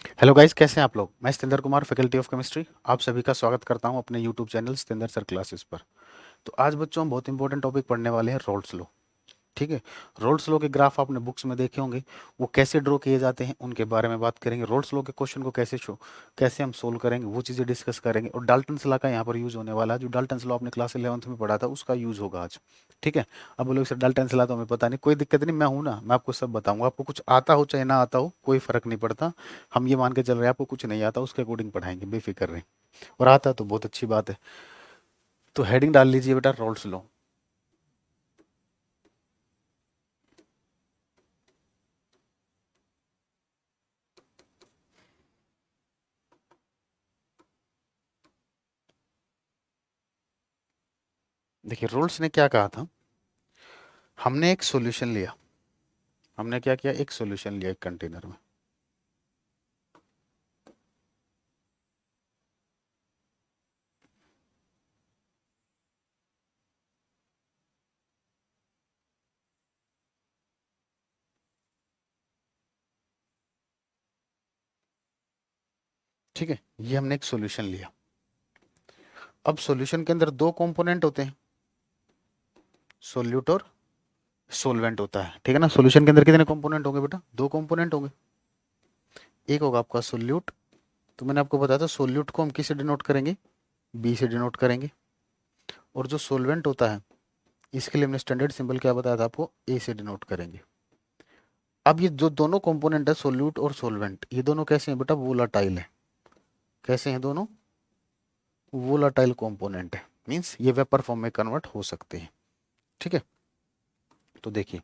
Hello guys, कैसे हैं आप लोग। मैं Satendra Kumar, faculty of chemistry, आप सभी का स्वागत करता हूं अपने YouTube channel Satendra sir classes पर। तो आज बच्चों हम बहुत इंपॉर्टेंट टॉपिक पढ़ने वाले हैं, रोल्स लॉ। ठीक है। रोल्स लॉ के ग्राफ आपने बुक्स में देखे होंगे, वो कैसे ड्रॉ किए जाते हैं उनके बारे में बात करेंगे। रोल्स लॉ के क्वेश्चन को कैसे हम सोल्व करेंगे वो चीज़ें डिस्कस करेंगे। और डाल्टन्स लॉ का यहाँ पर यूज होने वाला है। जो डाल्टन्स लॉ आपने क्लास 11th में पढ़ा था उसका यूज होगा आज। ठीक है। अब बोलोगे सर डाल्टन्स लॉ तो हमें पता नहीं, कोई दिक्कत नहीं, मैं हूं ना, मैं आपको सब बताऊंगा। आपको कुछ आता हो चाहे ना आता हो कोई फर्क नहीं पड़ता। हम ये मान के चल रहे हैं आपको कुछ नहीं आता, उसके अकॉर्डिंग पढ़ाएंगे, बेफिक्र रहें। और आता तो बहुत अच्छी बात है। तो हेडिंग डाल लीजिए बेटा, रोल्स लॉ। देखिए रोल्स ने क्या कहा था। हमने एक सॉल्यूशन लिया। हमने क्या किया, एक सॉल्यूशन लिया एक कंटेनर में। ठीक है, ये हमने एक सॉल्यूशन लिया। अब सॉल्यूशन के अंदर दो कंपोनेंट होते हैं, सोल्यूट और सोलवेंट होता है। ठीक है ना। सॉल्यूशन के अंदर कितने कंपोनेंट होंगे बेटा, दो कंपोनेंट होंगे। एक होगा आपका सोल्यूट। तो मैंने आपको बताया था सोल्यूट को हम किससे डिनोट करेंगे, बी से डिनोट करेंगे। और जो सोलवेंट होता है इसके लिए हमने स्टैंडर्ड सिंबल क्या बताया था आपको, ए से डिनोट करेंगे। अब ये जो दोनों कंपोनेंट है सोल्यूट और सोलवेंट, ये दोनों कैसे हैं बेटा, वोलाटाइल है। कैसे हैं दोनों, वोलाटाइल कंपोनेंट है। मींस ये वेपर फॉर्म में कन्वर्ट हो सकते हैं। ठीक है। तो देखिए,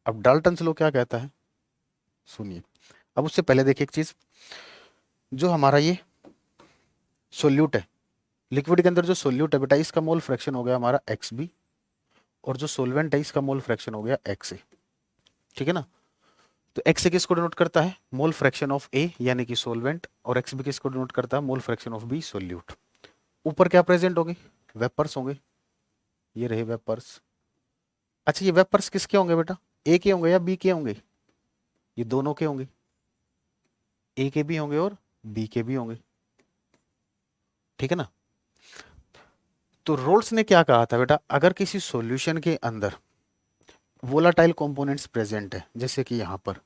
अब डाल्टन्स लॉ क्या कहता है, सुनिए। अब उससे पहले देखिए एक चीज, जो हमारा ये सोल्यूट है, लिक्विड के अंदर जो सोल्यूट है बेटा, इसका मोल फ्रैक्शन हो गया हमारा एक्स बी। और जो सोलवेंट है इसका मोल फ्रैक्शन हो गया एक्स ए। ठीक है ना। तो एक्स ए किसको डिनोट करता है, मोल फ्रैक्शन ऑफ ए यानी कि सोलवेंट। और एक्स बी किसको डिनोट करता है, mole fraction of B, solute. ऊपर क्या प्रेजेंट होंगे, वेपर्स होंगे। ये रहे वेपर्स। अच्छा, ये वेपर्स किसके होंगे बेटा, ए के होंगे या बी के होंगे, ये दोनों के होंगे। ए के भी होंगे और बी के भी होंगे। ठीक है ना। तो रोल्स ने क्या कहा था बेटा, अगर किसी सॉल्यूशन के अंदर वोलाटाइल कंपोनेंट्स प्रेजेंट है, जैसे कि यहां पर,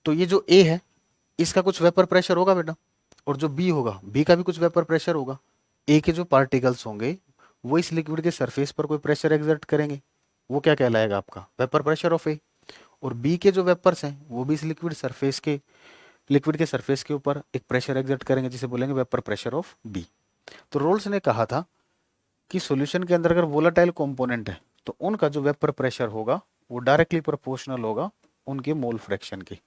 तो ये जो ए है इसका कुछ वेपर प्रेशर होगा बेटा। और जो बी होगा, बी का भी कुछ वेपर प्रेशर होगा। ए के जो पार्टिकल्स होंगे वो इस लिक्विड के सरफेस पर कोई प्रेशर एक्सर्ट करेंगे, वो क्या कहलाएगा आपका, वेपर प्रेशर ऑफ ए। और बी के जो वेपर्स हैं वो भी इस लिक्विड के सरफेस के ऊपर एक प्रेशर एक्सर्ट करेंगे, जिसे बोलेंगे वेपर प्रेशर ऑफ बी। तो रोल्स ने कहा था कि सॉल्यूशन के अंदर अगर वोलाटाइल कंपोनेंट है तो उनका जो वेपर प्रेशर होगा वो डायरेक्टली प्रोपोर्शनल होगा उनके मोल फ्रैक्शन के।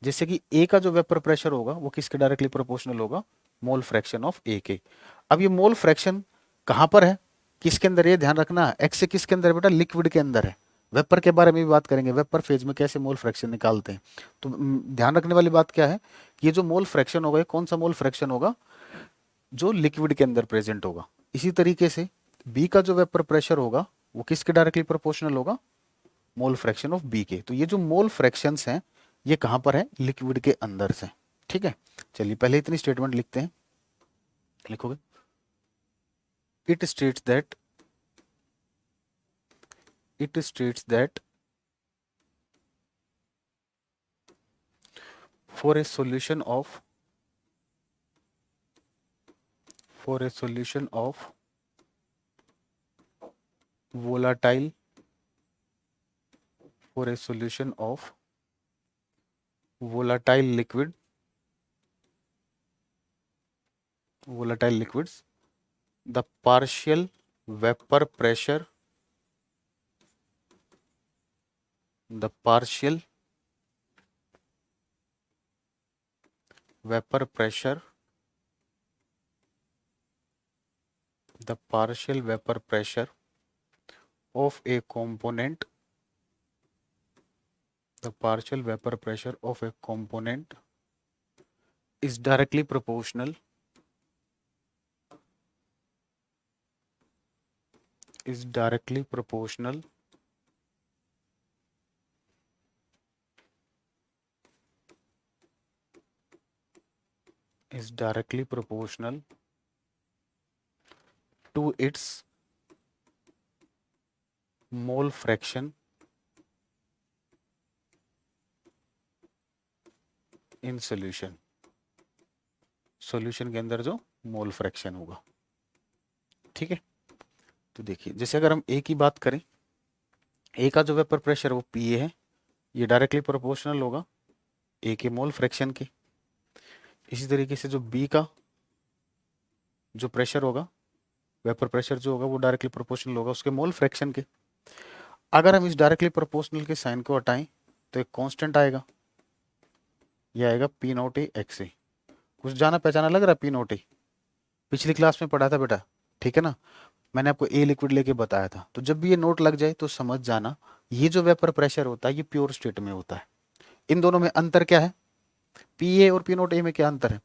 जैसे कि ए का जो वेपर प्रेशर होगा वो किसके डायरेक्टली प्रोपोर्शनल होगा, मोल फ्रैक्शन ऑफ ए के। अब ये मोल फ्रैक्शन कहां पर है, किसके अंदर, ये ध्यान रखना है, एक्स से किसके अंदर है बेटा, लिक्विड के अंदर है। वेपर के बारे में भी बात करेंगे, वेपर फेज में कैसे मोल फ्रैक्शन निकालते हैं। तो ध्यान रखने वाली बात क्या है, ये जो मोल फ्रैक्शन होगा ये कौन सा मोल फ्रैक्शन होगा, जो लिक्विड के अंदर प्रेजेंट होगा। इसी तरीके से बी का जो वेपर प्रेशर होगा वो किसके डायरेक्टली प्रोपोर्शनल होगा, मोल फ्रैक्शन ऑफ बी के। तो ये जो मोल फ्रैक्शंस हैं ये कहां पर है, लिक्विड के अंदर से। ठीक है। चलिए पहले इतनी स्टेटमेंट लिखते हैं, लिखोगे, it states that it states that for a solution of for a solution of volatile for a solution of volatile liquids, the vapor pressure partial vapor pressure the partial vapor pressure of a component the partial vapor pressure of a component is directly proportional is directly proportional is directly proportional to its mole fraction in solution, solution के अंदर जो mole fraction होगा। ठीक है, तो देखिए जैसे अगर हम ए की बात करें, ए का जो वेपर प्रेशर वो पी ए है, ये डायरेक्टली प्रोपोर्शनल होगा ए के मोल फ्रैक्शन के। इसी तरीके से जो बी का जो प्रेशर होगा, वेपर प्रेशर जो होगा वो डायरेक्टली प्रोपोर्शनल होगा उसके मोल फ्रैक्शन के। अगर हम इस डायरेक्टली प्रोपोर्शनल के साइन को हटाएं तो एक कांस्टेंट आएगा, ये आएगा पी नॉट ए एक्स ए। कुछ जाना पहचाना लग रहा है पी नॉट ए, पिछली क्लास में पढ़ा था बेटा, ठीक है ना। मैंने आपको ए लिक्विड लेके बताया था, तो जब भी ये नोट लग जाए तो समझ जाना ये जो वेपर प्रेशर होता है ये प्योर स्टेट में होता है। इन दोनों में अंतर क्या है, पी ए और पी नोट ए में क्या अंतर है।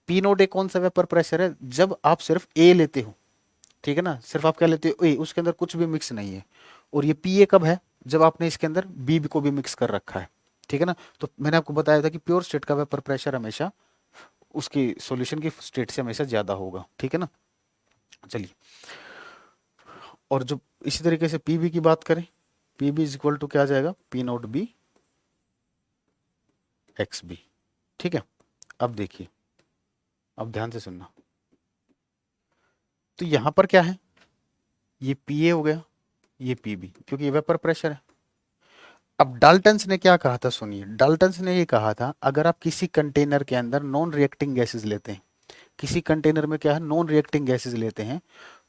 पी नोट ए कौन सा वेपर प्रेशर है, जब आप सिर्फ ए लेते हो, ठीक है ना, सिर्फ आप क्या लेते हो ए, उसके अंदर कुछ भी मिक्स नहीं है। और ये पी ए कब है, जब आपने इसके अंदर बी को भी मिक्स कर रखा है, ठीक है ना। तो मैंने आपको बताया था कि प्योर स्टेट का वेपर प्रेशर हमेशा उसकी सॉल्यूशन की स्टेट से हमेशा ज्यादा होगा, ठीक है ना। चलिए, और जो इसी तरीके से पी बी की बात करें, P B is equal to क्या आ जाएगा, P note B x B. ठीक है, अब देखिए, अब ध्यान से सुनना, तो यहां पर क्या है, ये पी ए हो गया, ये पी बी, क्योंकि ये वेपर प्रेशर है। अब डाल्टन्स ने क्या कहा था, सुनिए, डाल्टन्स ने ये कहा था अगर आप किसी कंटेनर के अंदर नॉन रिएक्टिंग गैसेस लेते हैं, किसी कंटेनर में क्या है नॉन रिएक्टिंग गैसेस लेते हैं,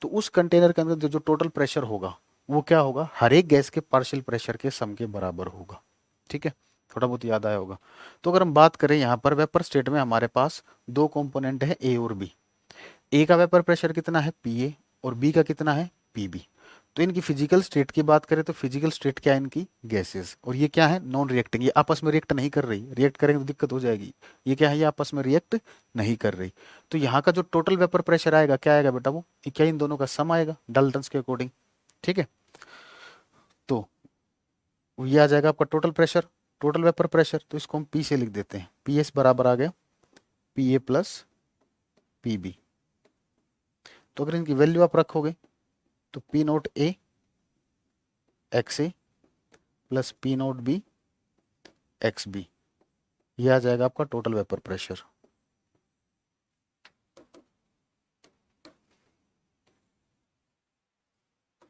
तो उस कंटेनर के अंदर जो टोटल प्रेशर होगा वो क्या होगा, हर एक गैस के पार्शियल प्रेशर के सम के बराबर होगा। ठीक है, थोड़ा बहुत याद आया होगा। तो अगर हम बात करें यहाँ पर वेपर स्टेट में हमारे पास दो कंपोनेंट है ए और बी। ए का वेपर प्रेशर कितना है पी ए, और बी का कितना है पी बी। तो इनकी फिजिकल स्टेट की बात करें तो फिजिकल स्टेट क्या है इनकी, गैसेस, और ये क्या है नॉन रिएक्टिंग, ये आपस में रिएक्ट नहीं कर रही, रिएक्ट करेंगे तो दिक्कत हो जाएगी। ये क्या है, ये आपस में रिएक्ट नहीं कर रही। तो यहाँ का जो टोटल वेपर प्रेशर आएगा क्या आएगा बेटा, वो क्या इन दोनों का सम आएगा डाल्टन्स के अकॉर्डिंग। ठीक है, तो ये आ जाएगा आपका total pressure, total vapour pressure. तो इसको हम पी से लिख देते हैं, पी एस बराबर आ गया P A plus P B. तो अगर इनकी वैल्यू आप रखोगे तो P note A X A plus P note B x B, यह आ जाएगा आपका टोटल वेपर प्रेशर।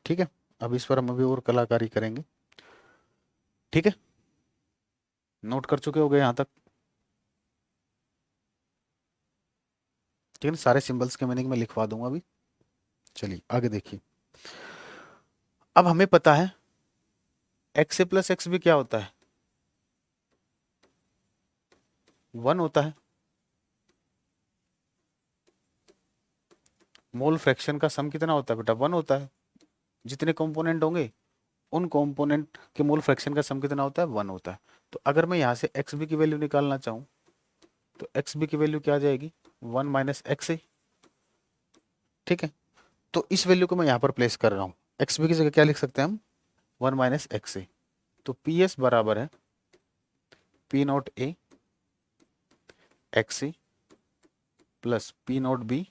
ठीक है, अब इस पर हम अभी और कलाकारी करेंगे। ठीक है, नोट कर चुके हो गए यहां तक, ठीक है ना। सारे सिंबल्स के मीनिंग में लिखवा दूंगा अभी। चलिए आगे देखिए, अब हमें पता है x A plus x B क्या होता है, 1 होता है। मोल फ्रैक्शन का सम कितना होता है बेटा, 1 होता है। जितने कंपोनेंट होंगे उन कंपोनेंट के मोल फ्रैक्शन का सम कितना होता है, 1 होता है। तो अगर मैं यहाँ से एक्स बी की वैल्यू निकालना चाहूँ तो एक्स बी की वैल्यू क्या आ जाएगी, 1 माइनस एक्स ए। ठीक है, तो इस वैल्यू को मैं यहाँ पर प्लेस कर रहा हूँ, एक्स बी की जगह क्या लिख सकते हैं हम, 1 माइनस एक्स ए। तो पी एस बराबर है P naught A X A plus P naught B,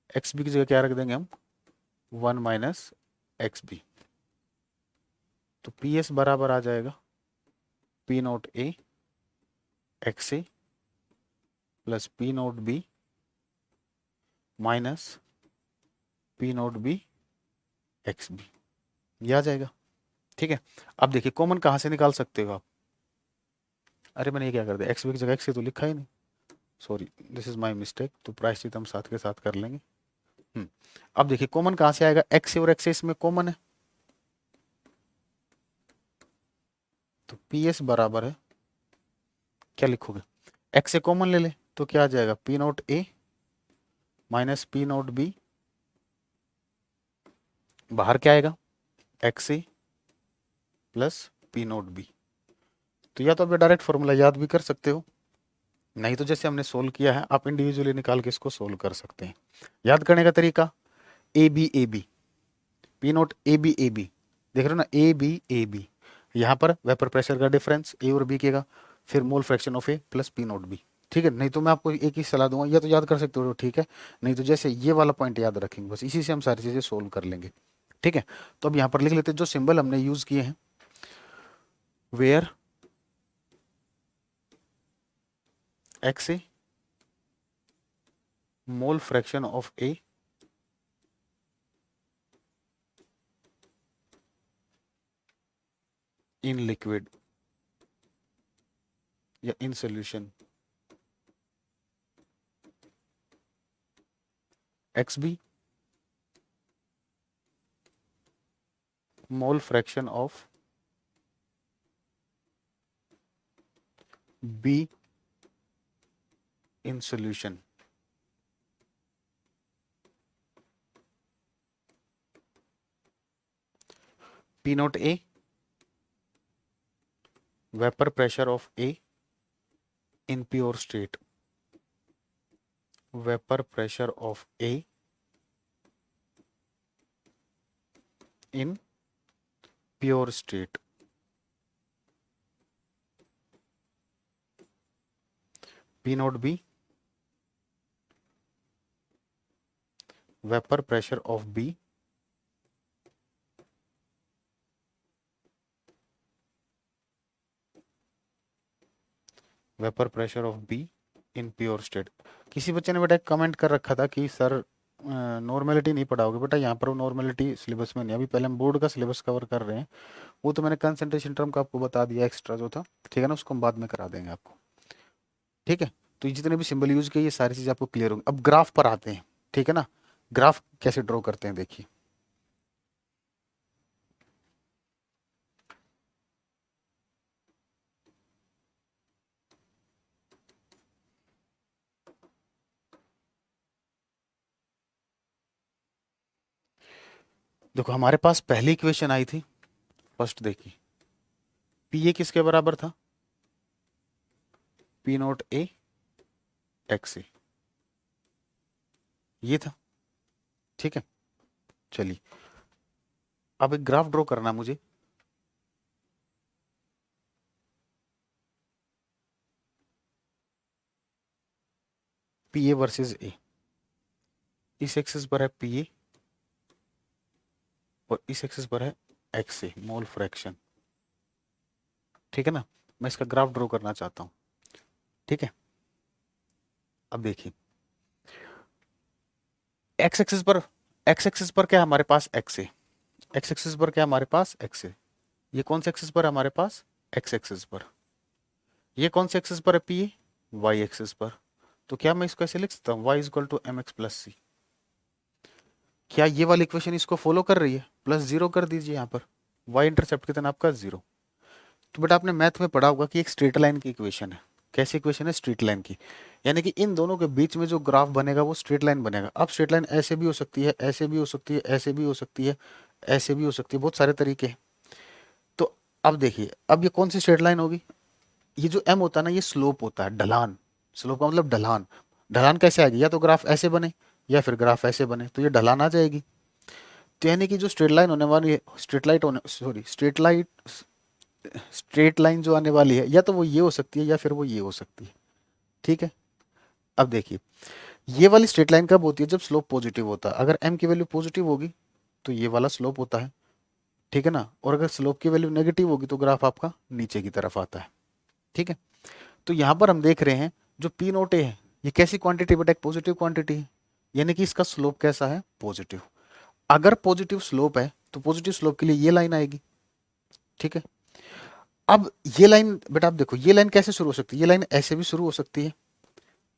x B की जगह क्या रख देंगे हम, 1 माइनस एक्स बी। तो पी एस बराबर आ जाएगा P naught A X A plus P naught B minus P naught B x B, ये आ जाएगा। ठीक है, अब देखिए कॉमन कहाँ से निकाल सकते हो आप, अरे मैंने ये क्या कर दिया, एक्स बी की जगह एक्स ए तो लिखा ही नहीं, sorry this is my mistake. तो प्रायश्चित हम साथ के साथ कर लेंगे। अब देखिए कॉमन कहाँ से आएगा, एक्स ए और एक्स ए इसमें कॉमन है, तो पी एस बराबर है, क्या लिखोगे, एक्स ए कॉमन ले ले तो क्या आ जाएगा, पी नॉट ए माइनस पी नॉट बी, बाहर क्या आएगा, x A plus P naught B. तो या तो आप डायरेक्ट फॉर्मूला याद भी कर सकते हो, नहीं तो जैसे हमने सोल्व किया है आप इंडिविजुअली निकाल के इसको सोल्व कर सकते हैं। याद करने का तरीका, A B P naught A B, देख रहे हो ना, ए बी, यहाँ पर वेपर प्रेशर का डिफरेंस ए और बी के का, फिर mole fraction of A plus P naught B. ठीक है, नहीं तो मैं आपको एक ही सलाह दूंगा, या तो याद कर सकते हो ठीक है, नहीं तो जैसे ये वाला पॉइंट याद रखेंगे, बस इसी से हम सारी चीजें सोल्व कर लेंगे। ठीक है, तो अब यहाँ पर लिख लेते हैं जो सिंबल हमने यूज किए हैं, where X A mole fraction of A in liquid या in solution, X B mole fraction of B in solution, P naught A vapour pressure of A in pure state, vapor pressure of A in pure state, P naught B vapor pressure of B vapour pressure of B in pure state. किसी बच्चे ने बेटा एक comment कर रखा था कि sir normality नहीं पढ़ाओगे, बेटा यहाँ पर वो नॉर्मेलिटी सिलेबस में नहीं, अभी पहले हम बोर्ड का सिलेबस कवर कर रहे हैं, वो तो मैंने कंसंट्रेशन टर्म का आपको बता दिया एक्स्ट्रा जो था, ठीक है ना, उसको हम बाद में करा देंगे आपको। ठीक है, तो ये जितने भी सिंबल यूज किए ये सारी चीज आपको क्लियर होंगी। अब ग्राफ पर आते हैं, ठीक है ना, ग्राफ कैसे ड्रॉ करते हैं देखिए। देखो हमारे पास पहली इक्वेशन आई थी, फर्स्ट देखिए, पी ए किसके बराबर था, पी नॉट ए एक्स ए, ये था। ठीक है, चलिए अब एक ग्राफ ड्रॉ करना मुझे, पी ए वर्सेस ए, इस एक्सिस पर है पी ए और इस एक्सिस पर है एक्स ए मोल फ्रैक्शन। ठीक है ना, मैं इसका ग्राफ ड्रॉ करना चाहता हूं। ठीक है, अब देखिए एक्स एक्सिस पर, एक्स एक्सिस पर क्या है हमारे पास एक्स ए, एक्स एक्सिस पर क्या है हमारे पास एक्स ए, ये कौन से एक्सिस पर है हमारे पास एक्स एक्सिस पर, ये कौन से एक्सिस पर है पी ए वाई एक्सिस पर। तो क्या मैं इसको ऐसे लिख सकता हूँ y equal to M X plus C, क्या ये वाली इक्वेशन इसको फॉलो कर रही है, प्लस जीरो कर दीजिए यहाँ पर, y इंटरसेप्ट कितना आपका जीरो। तो बेटा आपने मैथ में पढ़ा होगा कि एक स्ट्रेट लाइन की इक्वेशन है, कैसी इक्वेशन है स्ट्रेट लाइन की, यानी कि इन दोनों के बीच में जो ग्राफ बनेगा वो स्ट्रेट लाइन बनेगा। अब स्ट्रेट लाइन ऐसे भी हो सकती है, ऐसे भी हो सकती है, ऐसे भी हो सकती है, ऐसे भी हो सकती है, बहुत सारे तरीके हैं। तो अब देखिए अब ये कौन सी स्ट्रेट लाइन होगी, ये जो एम होता है ना ये स्लोप होता है, ढलान, स्लोप का मतलब ढलान। ढलान कैसे आएगी, या तो ग्राफ ऐसे बने या फिर ग्राफ ऐसे बने, तो ये ढलान आ जाएगी। तो यानी कि जो स्ट्रेट लाइन होने वाली है, स्ट्रेट लाइट होने sorry straight light straight line जो आने वाली है या तो वो ये हो सकती है या फिर वो ये हो सकती है। ठीक है, अब देखिए ये वाली स्ट्रेट लाइन कब होती है, जब स्लोप पॉजिटिव होता है, अगर एम की वैल्यू पॉजिटिव होगी तो ये वाला स्लोप होता है। ठीक है ना, और अगर स्लोप की वैल्यू नेगेटिव होगी तो ग्राफ आपका नीचे की तरफ आता है। ठीक है, तो यहां पर हम देख रहे हैं जो पी नोट ए है ये कैसी क्वांटिटी बेटा, एक पॉजिटिव क्वांटिटी है, यानी कि इसका स्लोप कैसा है पॉजिटिव। अगर पॉजिटिव स्लोप है तो पॉजिटिव स्लोप के लिए ये लाइन आएगी। ठीक है, अब ये लाइन बेटा आप देखो ये लाइन कैसे शुरू हो सकती है, ये लाइन ऐसे भी शुरू हो सकती है,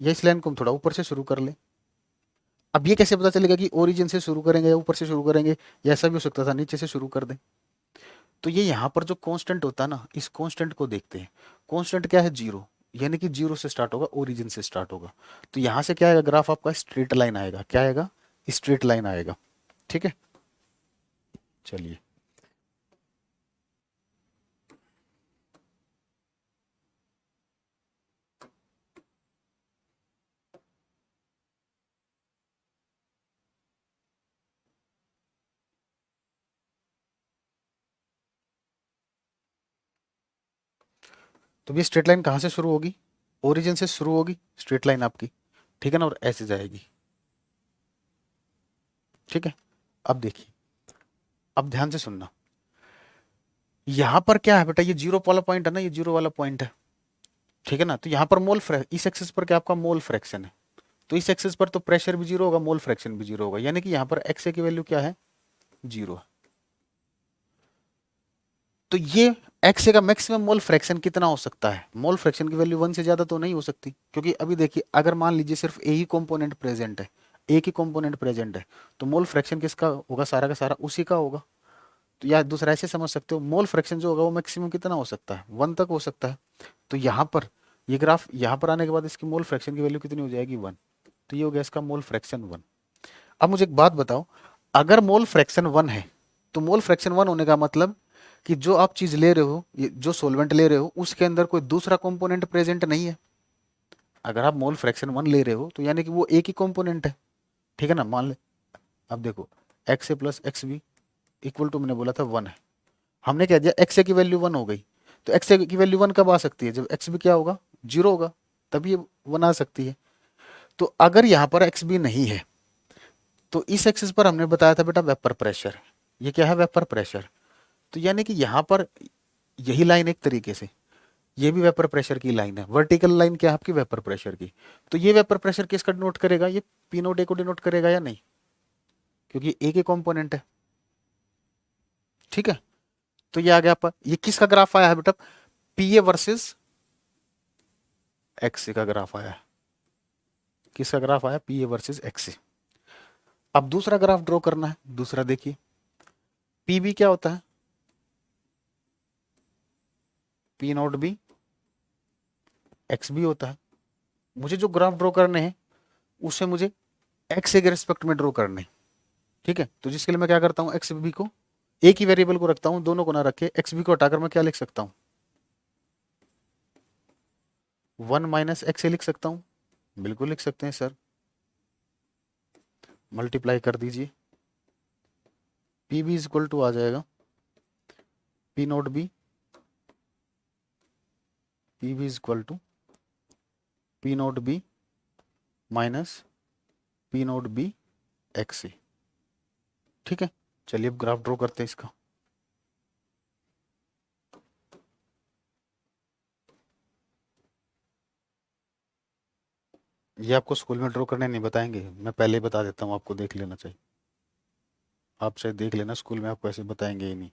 या इस लाइन को हम थोड़ा ऊपर से शुरू कर ले। अब ये कैसे पता चलेगा कि ओरिजिन से शुरू करेंगे या ऊपर से शुरू करेंगे, या ऐसा भी हो सकता था नीचे से शुरू कर दें। तो ये यहाँ पर जो कांस्टेंट होता है ना, इस कांस्टेंट को देखते हैं, कांस्टेंट क्या है जीरो, यानी कि जीरो से स्टार्ट होगा, ओरिजिन से स्टार्ट होगा। तो यहाँ से क्या आएगा ग्राफ आपका स्ट्रेट लाइन आएगा, क्या आएगा स्ट्रेट लाइन आएगा। ठीक है, चलिए तो ये स्ट्रेट लाइन कहाँ से शुरू होगी, ओरिजिन से शुरू होगी स्ट्रेट लाइन आपकी, ठीक है ना, और ऐसे जाएगी, ठीक है। अब देखिए, अब ध्यान से सुनना, यहां पर क्या है बेटा, ये जीरो वाला पॉइंट है ना, ये जीरो वाला पॉइंट है, ठीक है ना। तो यहाँ पर इस एक्सिस पर क्या आपका मोल फ्रैक्शन है, तो इस एक्सिस पर तो प्रेशर भी जीरो होगा, मोल फ्रैक्शन भी जीरो होगा, यानी कि यहाँ पर एक्स की वैल्यू क्या है, जीरो है। तो ये एक्स का मैक्सिमम मोल फ्रैक्शन कितना हो सकता है, मोल फ्रैक्शन की वैल्यू 1 से ज्यादा तो नहीं हो सकती, क्योंकि अभी देखिए अगर मान लीजिए सिर्फ ए ही कंपोनेंट प्रेजेंट है, एक ही कंपोनेंट प्रेजेंट है, तो मोल फ्रैक्शन किसका होगा, सारा का सारा उसी का होगा। तो या दूसरा ऐसे समझ सकते हो, मोल फ्रैक्शन जो होगा वो मैक्सिमम कितना हो सकता है, 1 तक हो सकता है। तो यहाँ पर ये ग्राफ यहाँ पर आने के बाद इसकी मोल फ्रैक्शन की वैल्यू कितनी हो जाएगी, 1। तो ये हो गया इसका मोल फ्रैक्शन 1। अब मुझे एक बात बताओ, अगर मोल फ्रैक्शन 1 है, तो मोल फ्रैक्शन 1 होने का मतलब कि जो आप चीज ले रहे हो, जो सोलवेंट ले रहे हो, उसके अंदर कोई दूसरा कंपोनेंट प्रेजेंट नहीं है। अगर आप मोल फ्रैक्शन 1 ले रहे हो तो यानी कि वो एक ही कंपोनेंट है, ठीक है ना। मान ले, अब देखो, X A plus x B equal to, मैंने बोला था 1 है, हमने क्या दिया, एक्स ए की वैल्यू 1 हो गई। तो एक्स ए की वैल्यू 1 कब आ सकती है, जब एक्स बी क्या होगा, जीरो होगा, तभी ये 1 आ सकती है। तो अगर यहाँ पर एक्स बी नहीं है, तो इस एक्सिस पर हमने बताया था बेटा वेपर प्रेशर, ये क्या है, वेपर प्रेशर। तो यानी कि यहाँ पर यही लाइन एक तरीके से, ये भी वेपर प्रेशर की लाइन है, वर्टिकल लाइन क्या है आपकी, वेपर प्रेशर की। तो ये वेपर प्रेशर किसका डिनोट करेगा, ये पी नोट ए को डिनोट करेगा या नहीं, क्योंकि ए के कंपोनेंट है, ठीक है। तो ये आ गया पर, ये किसका ग्राफ आया है बेटा, पी ए वर्सेस एक्स का ग्राफ आया है, किसका ग्राफ आया, पी ए वर्सेस एक्स। अब दूसरा ग्राफ ड्रॉ करना है, दूसरा देखिए, पी बी क्या होता है, P note B x B होता है। मुझे जो ग्राफ ड्रॉ करने हैं उसे मुझे एक्स के रिस्पेक्ट में ड्रॉ करने हैं, ठीक है। तो जिसके लिए मैं क्या करता हूँ, एक्स बी को एक ही वेरिएबल को रखता हूँ, दोनों को ना रखे, एक्स बी को हटाकर मैं क्या लिख सकता हूँ, 1 माइनस एक्स ए लिख सकता हूँ, बिल्कुल लिख सकते हैं सर, मल्टीप्लाई कर दीजिए, P B is equal to आ जाएगा P note B, P B is equal to P note B minus P note B X A, ठीक है। चलिए अब ग्राफ ड्रॉ करते हैं इसका। ये आपको स्कूल में ड्रॉ करने नहीं बताएंगे, मैं पहले ही बता देता हूँ, आपको देख लेना चाहिए, आप चाहे देख लेना, स्कूल में आपको ऐसे बताएंगे ही नहीं,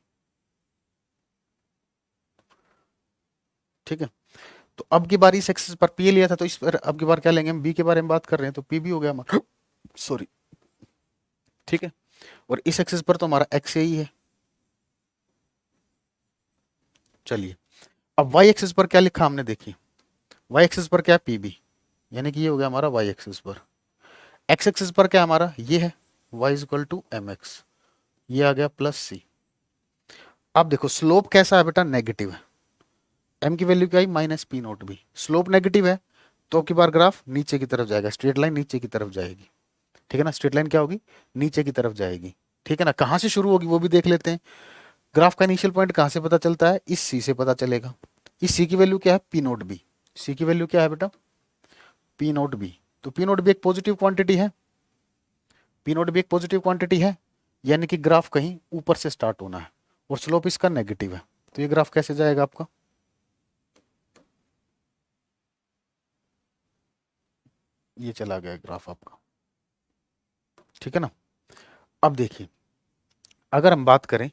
ठीक है। तो अब की बार इस एक्सिस पर पी लिया था, तो इस पर अब की बार क्या लेंगे, हम बी के बारे में बात कर रहे हैं, तो पी भी हो गया हमारा, सॉरी, ठीक है। और इस एक्सिस पर तो हमारा एक्स ही है। चलिए, अब वाई एक्सिस पर क्या लिखा हमने, देखिए वाई एक्सिस पर क्या है, पी बी, यानी कि ये हो गया हमारा वाई एक्सिस पर। एक्स एक्सिस पर क्या हमारा ये है, Y is equal to M X, ये आ गया प्लस सी। अब देखो स्लोप कैसा है बेटा, नेगेटिव है, एम की वैल्यू क्या आई, minus P note B, slope negative है, तो अब की बार ग्राफ नीचे की तरफ जाएगा, स्ट्रेट लाइन नीचे की तरफ जाएगी, ठीक है ना। स्ट्रेट लाइन क्या होगी, नीचे की तरफ जाएगी, ठीक है ना। कहाँ से शुरू होगी वो भी देख लेते हैं, ग्राफ का इनिशियल पॉइंट कहाँ से पता चलता है, इस सी से पता चलेगा। इस सी की वैल्यू क्या है, पी नोट बी, सी की वैल्यू क्या है बेटा, पी नोट बी। तो पी नोट बी एक पॉजिटिव क्वांटिटी है, पी नोट बी एक पॉजिटिव क्वांटिटी है, यानी कि ग्राफ कहीं ऊपर से स्टार्ट होना है, और स्लोप इसका नेगेटिव है, तो ये ग्राफ कैसे जाएगा आपका, ये चला गया ग्राफ आपका, ठीक है ना। अब देखिए, अगर हम बात करें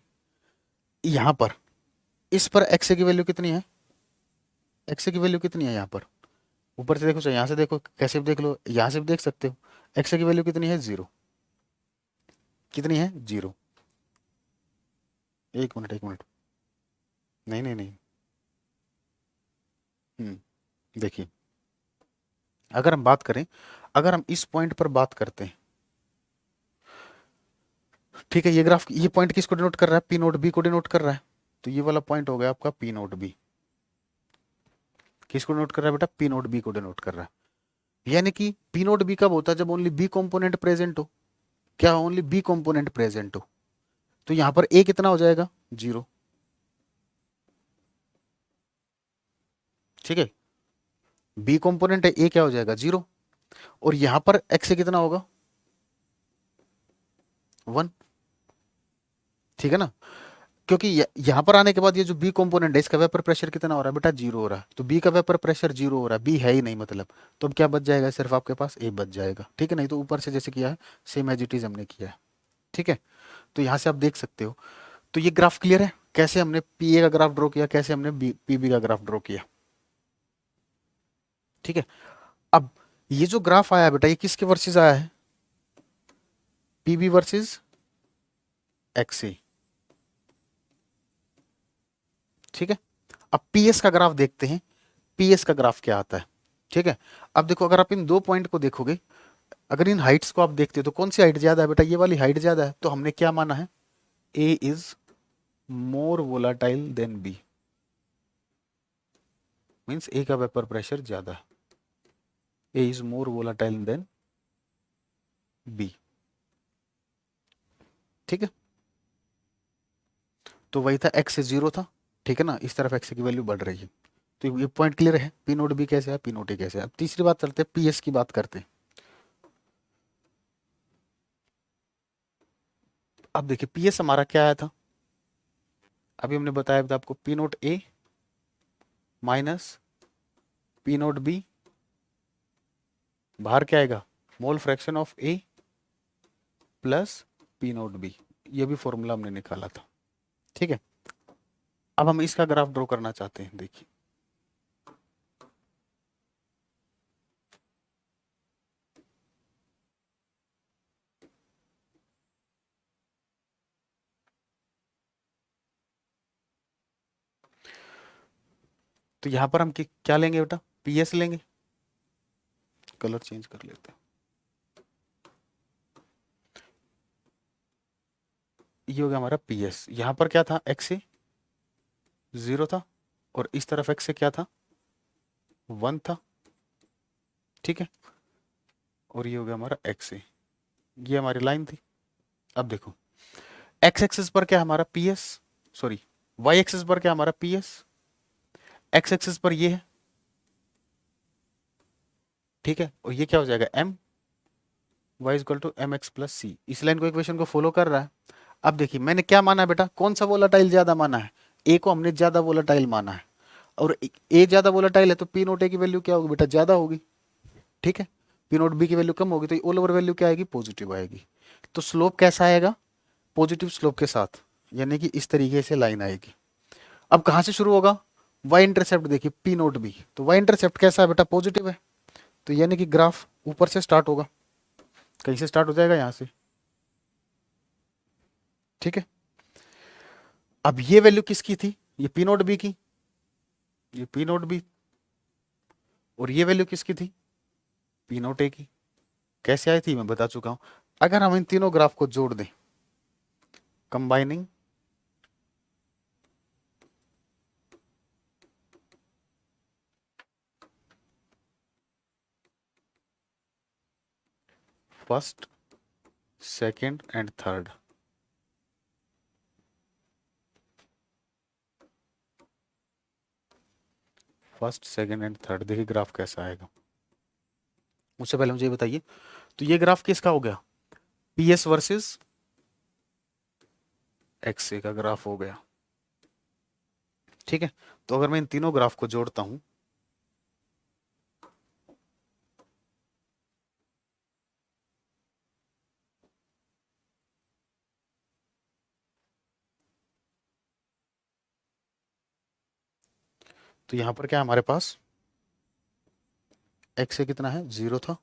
यहां पर, इस पर एक्स की वैल्यू कितनी है, एक्स की वैल्यू कितनी है यहाँ पर, ऊपर से देखो चाहे यहाँ से देखो, कैसे भी देख लो, यहाँ से भी देख सकते हो, एक्स की वैल्यू कितनी है, जीरो, कितनी है, जीरो। एक मिनट एक मिनट, नहीं नहीं नहीं, देखिए, अगर हम बात करें, अगर हम इस पॉइंट पर बात करते हैं, ठीक है, ये ग्राफ, ये पॉइंट किसको डिनोट कर रहा है, पी नोट बी को डिनोट कर रहा है, तो ये वाला पॉइंट हो गया आपका पी नोट बी, किसको डिनोट कर रहा है बेटा, पी नोट बी को डिनोट कर रहा है। यानी कि पी नोट बी कब होता है, जब ओनली बी कंपोनेंट प्रेजेंट हो, क्या ओनली बी कंपोनेंट प्रेजेंट हो, तो यहां पर ए कितना हो जाएगा, जीरो, ठीक है, बी कंपोनेंट है, ए क्या हो जाएगा 0, और यहां पर एक्स से कितना होगा 1, ठीक है ना। क्योंकि यहां पर आने के बाद ये जो बी कंपोनेंट है इसका वेपर प्रेशर कितना हो रहा है बेटा 0 हो रहा है, तो बी का वेपर प्रेशर 0 हो रहा है, बी है ही नहीं मतलब, तो अब क्या बच जाएगा सिर्फ आपके पास ए बच जाएगा, ठीक है। नहीं तो ऊपर से जैसे किया है सेम एज इट इज हमने किया है, ठीक है। तो यहां से आप देख सकते हो। तो ये ग्राफ क्लियर है, कैसे हमने पी ए का ग्राफ ड्रॉ किया, कैसे हमने पी बी का ग्राफ ड्रॉ किया, ठीक है। अब ये जो ग्राफ आया बेटा ये किसके वर्सेस आया है, पीबी वर्सेस एक्सए, ठीक है। अब पीएस का ग्राफ देखते हैं, पीएस का ग्राफ क्या आता है, ठीक है। अब देखो अगर आप इन दो पॉइंट को देखोगे, अगर इन हाइट्स को आप देखते हो तो कौन सी हाइट ज्यादा है बेटा, ये वाली हाइट ज्यादा है, तो हमने क्या माना है A is more volatile than B, means A का वेपर प्रेशर ज्यादा है, A is more volatile than B, ठीक है। तो वही था एक्स से 0 था, ठीक है ना, इस तरफ एक्स की वैल्यू बढ़ रही है। तो ये पॉइंट क्लियर है, पी नोट बी कैसे है, पी नोट ए कैसे है। अब तीसरी बात चलते हैं, पीएस की बात करते हैं। अब देखिए पीएस हमारा क्या आया था, अभी हमने बताया था आपको, P note A minus P note B, बाहर क्या आएगा mole fraction of A plus P note B, ये भी फॉर्मूला हमने निकाला था, ठीक है। अब हम इसका ग्राफ ड्रॉ करना चाहते हैं, देखिए तो यहां पर हम क्या लेंगे बेटा, पीएस लेंगे, कलर चेंज कर लेते हैं, ये हो गया हमारा पीएस। यहां पर क्या था एक्स से 0 था, और इस तरफ एक्स से क्या था 1 था, ठीक है। और ये हो गया हमारा एक्स से, ये हमारी लाइन थी। अब देखो एक्स एक्सिस पर क्या हमारा पीएस, सॉरी वाई एक्सिस पर क्या हमारा पीएस, एक्स एक्सिस पर ये है, ठीक है। और ये क्या हो जाएगा M Y is equal to M X plus C, इस लाइन को इक्वेशन को फॉलो कर रहा है। अब देखिए मैंने क्या माना है बेटा, कौन सा वोलाटाइल ज्यादा माना है, ए को हमने ज्यादा वोलाटाइल माना है, और ए ज्यादा वोलाटाइल है तो पी नोट ए की वैल्यू क्या होगी बेटा ज्यादा होगी, ठीक है। पी नोट बी की वैल्यू कम होगी तो ऑल ओवर वैल्यू क्या आएगी पॉजिटिव आएगी। तो स्लोप कैसा आएगा पॉजिटिव स्लोप के साथ, यानी कि इस तरीके से लाइन आएगी। अब कहां से शुरू होगा, वाई इंटरसेप्ट देखिए पी नोट बी, तो वाई इंटरसेप्ट कैसा है बेटा पॉजिटिव है, तो यानी कि ग्राफ ऊपर से स्टार्ट होगा, कहीं से स्टार्ट हो जाएगा यहां से, ठीक है। अब ये वैल्यू किसकी थी, ये पी नोट बी की, ये पी नोट बी, और ये वैल्यू किसकी थी पी नोट ए की। कैसे आई थी मैं बता चुका हूं, अगर हम इन तीनों ग्राफ को जोड़ दें, combining first second and third, first second and third, देखिए ग्राफ कैसा आएगा। उससे पहले मुझे ये बताइए, तो ये ग्राफ किसका हो गया, पीएस वर्सेस एक्सए का ग्राफ हो गया, ठीक है। तो अगर मैं इन तीनों ग्राफ को जोड़ता हूं, तो यहां पर क्या हमारे पास एक्स से कितना है 0 था,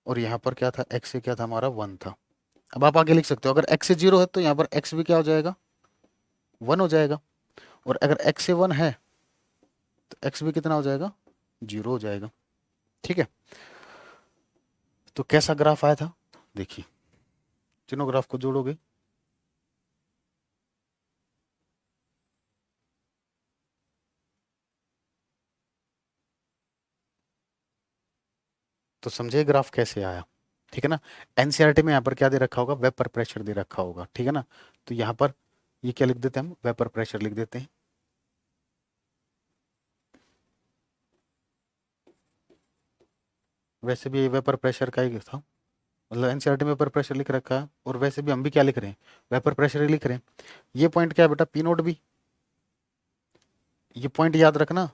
और यहां पर क्या था एक्स से क्या था हमारा 1 था। अब आप आगे लिख सकते हो, अगर एक्स से 0 है तो यहाँ पर एक्स भी क्या हो जाएगा 1 हो जाएगा, और अगर एक्स से 1 है तो एक्स भी कितना हो जाएगा 0 हो जाएगा, ठीक है। तो कैसा ग्राफ आया था, देखिए तीनों ग्राफ को जोड़ोगे तो समझे ग्राफ कैसे आया, ठीक है ना। एनसीईआरटी में यहाँ पर क्या दे रखा होगा वेपर प्रेशर दे रखा होगा, ठीक है ना। तो यहाँ पर ये क्या लिख देते हैं हम वेपर प्रेशर लिख देते हैं, वैसे भी ये वेपर प्रेशर का ही था, मतलब एनसीईआरटी में वेपर प्रेशर लिख रखा है, और वैसे भी हम भी क्या लिख रहे हैं, वेपर प्रेशर ही लिख रहे हैं। ये पॉइंट क्या है बेटा, पी नोट बी, ये पॉइंट याद रखना।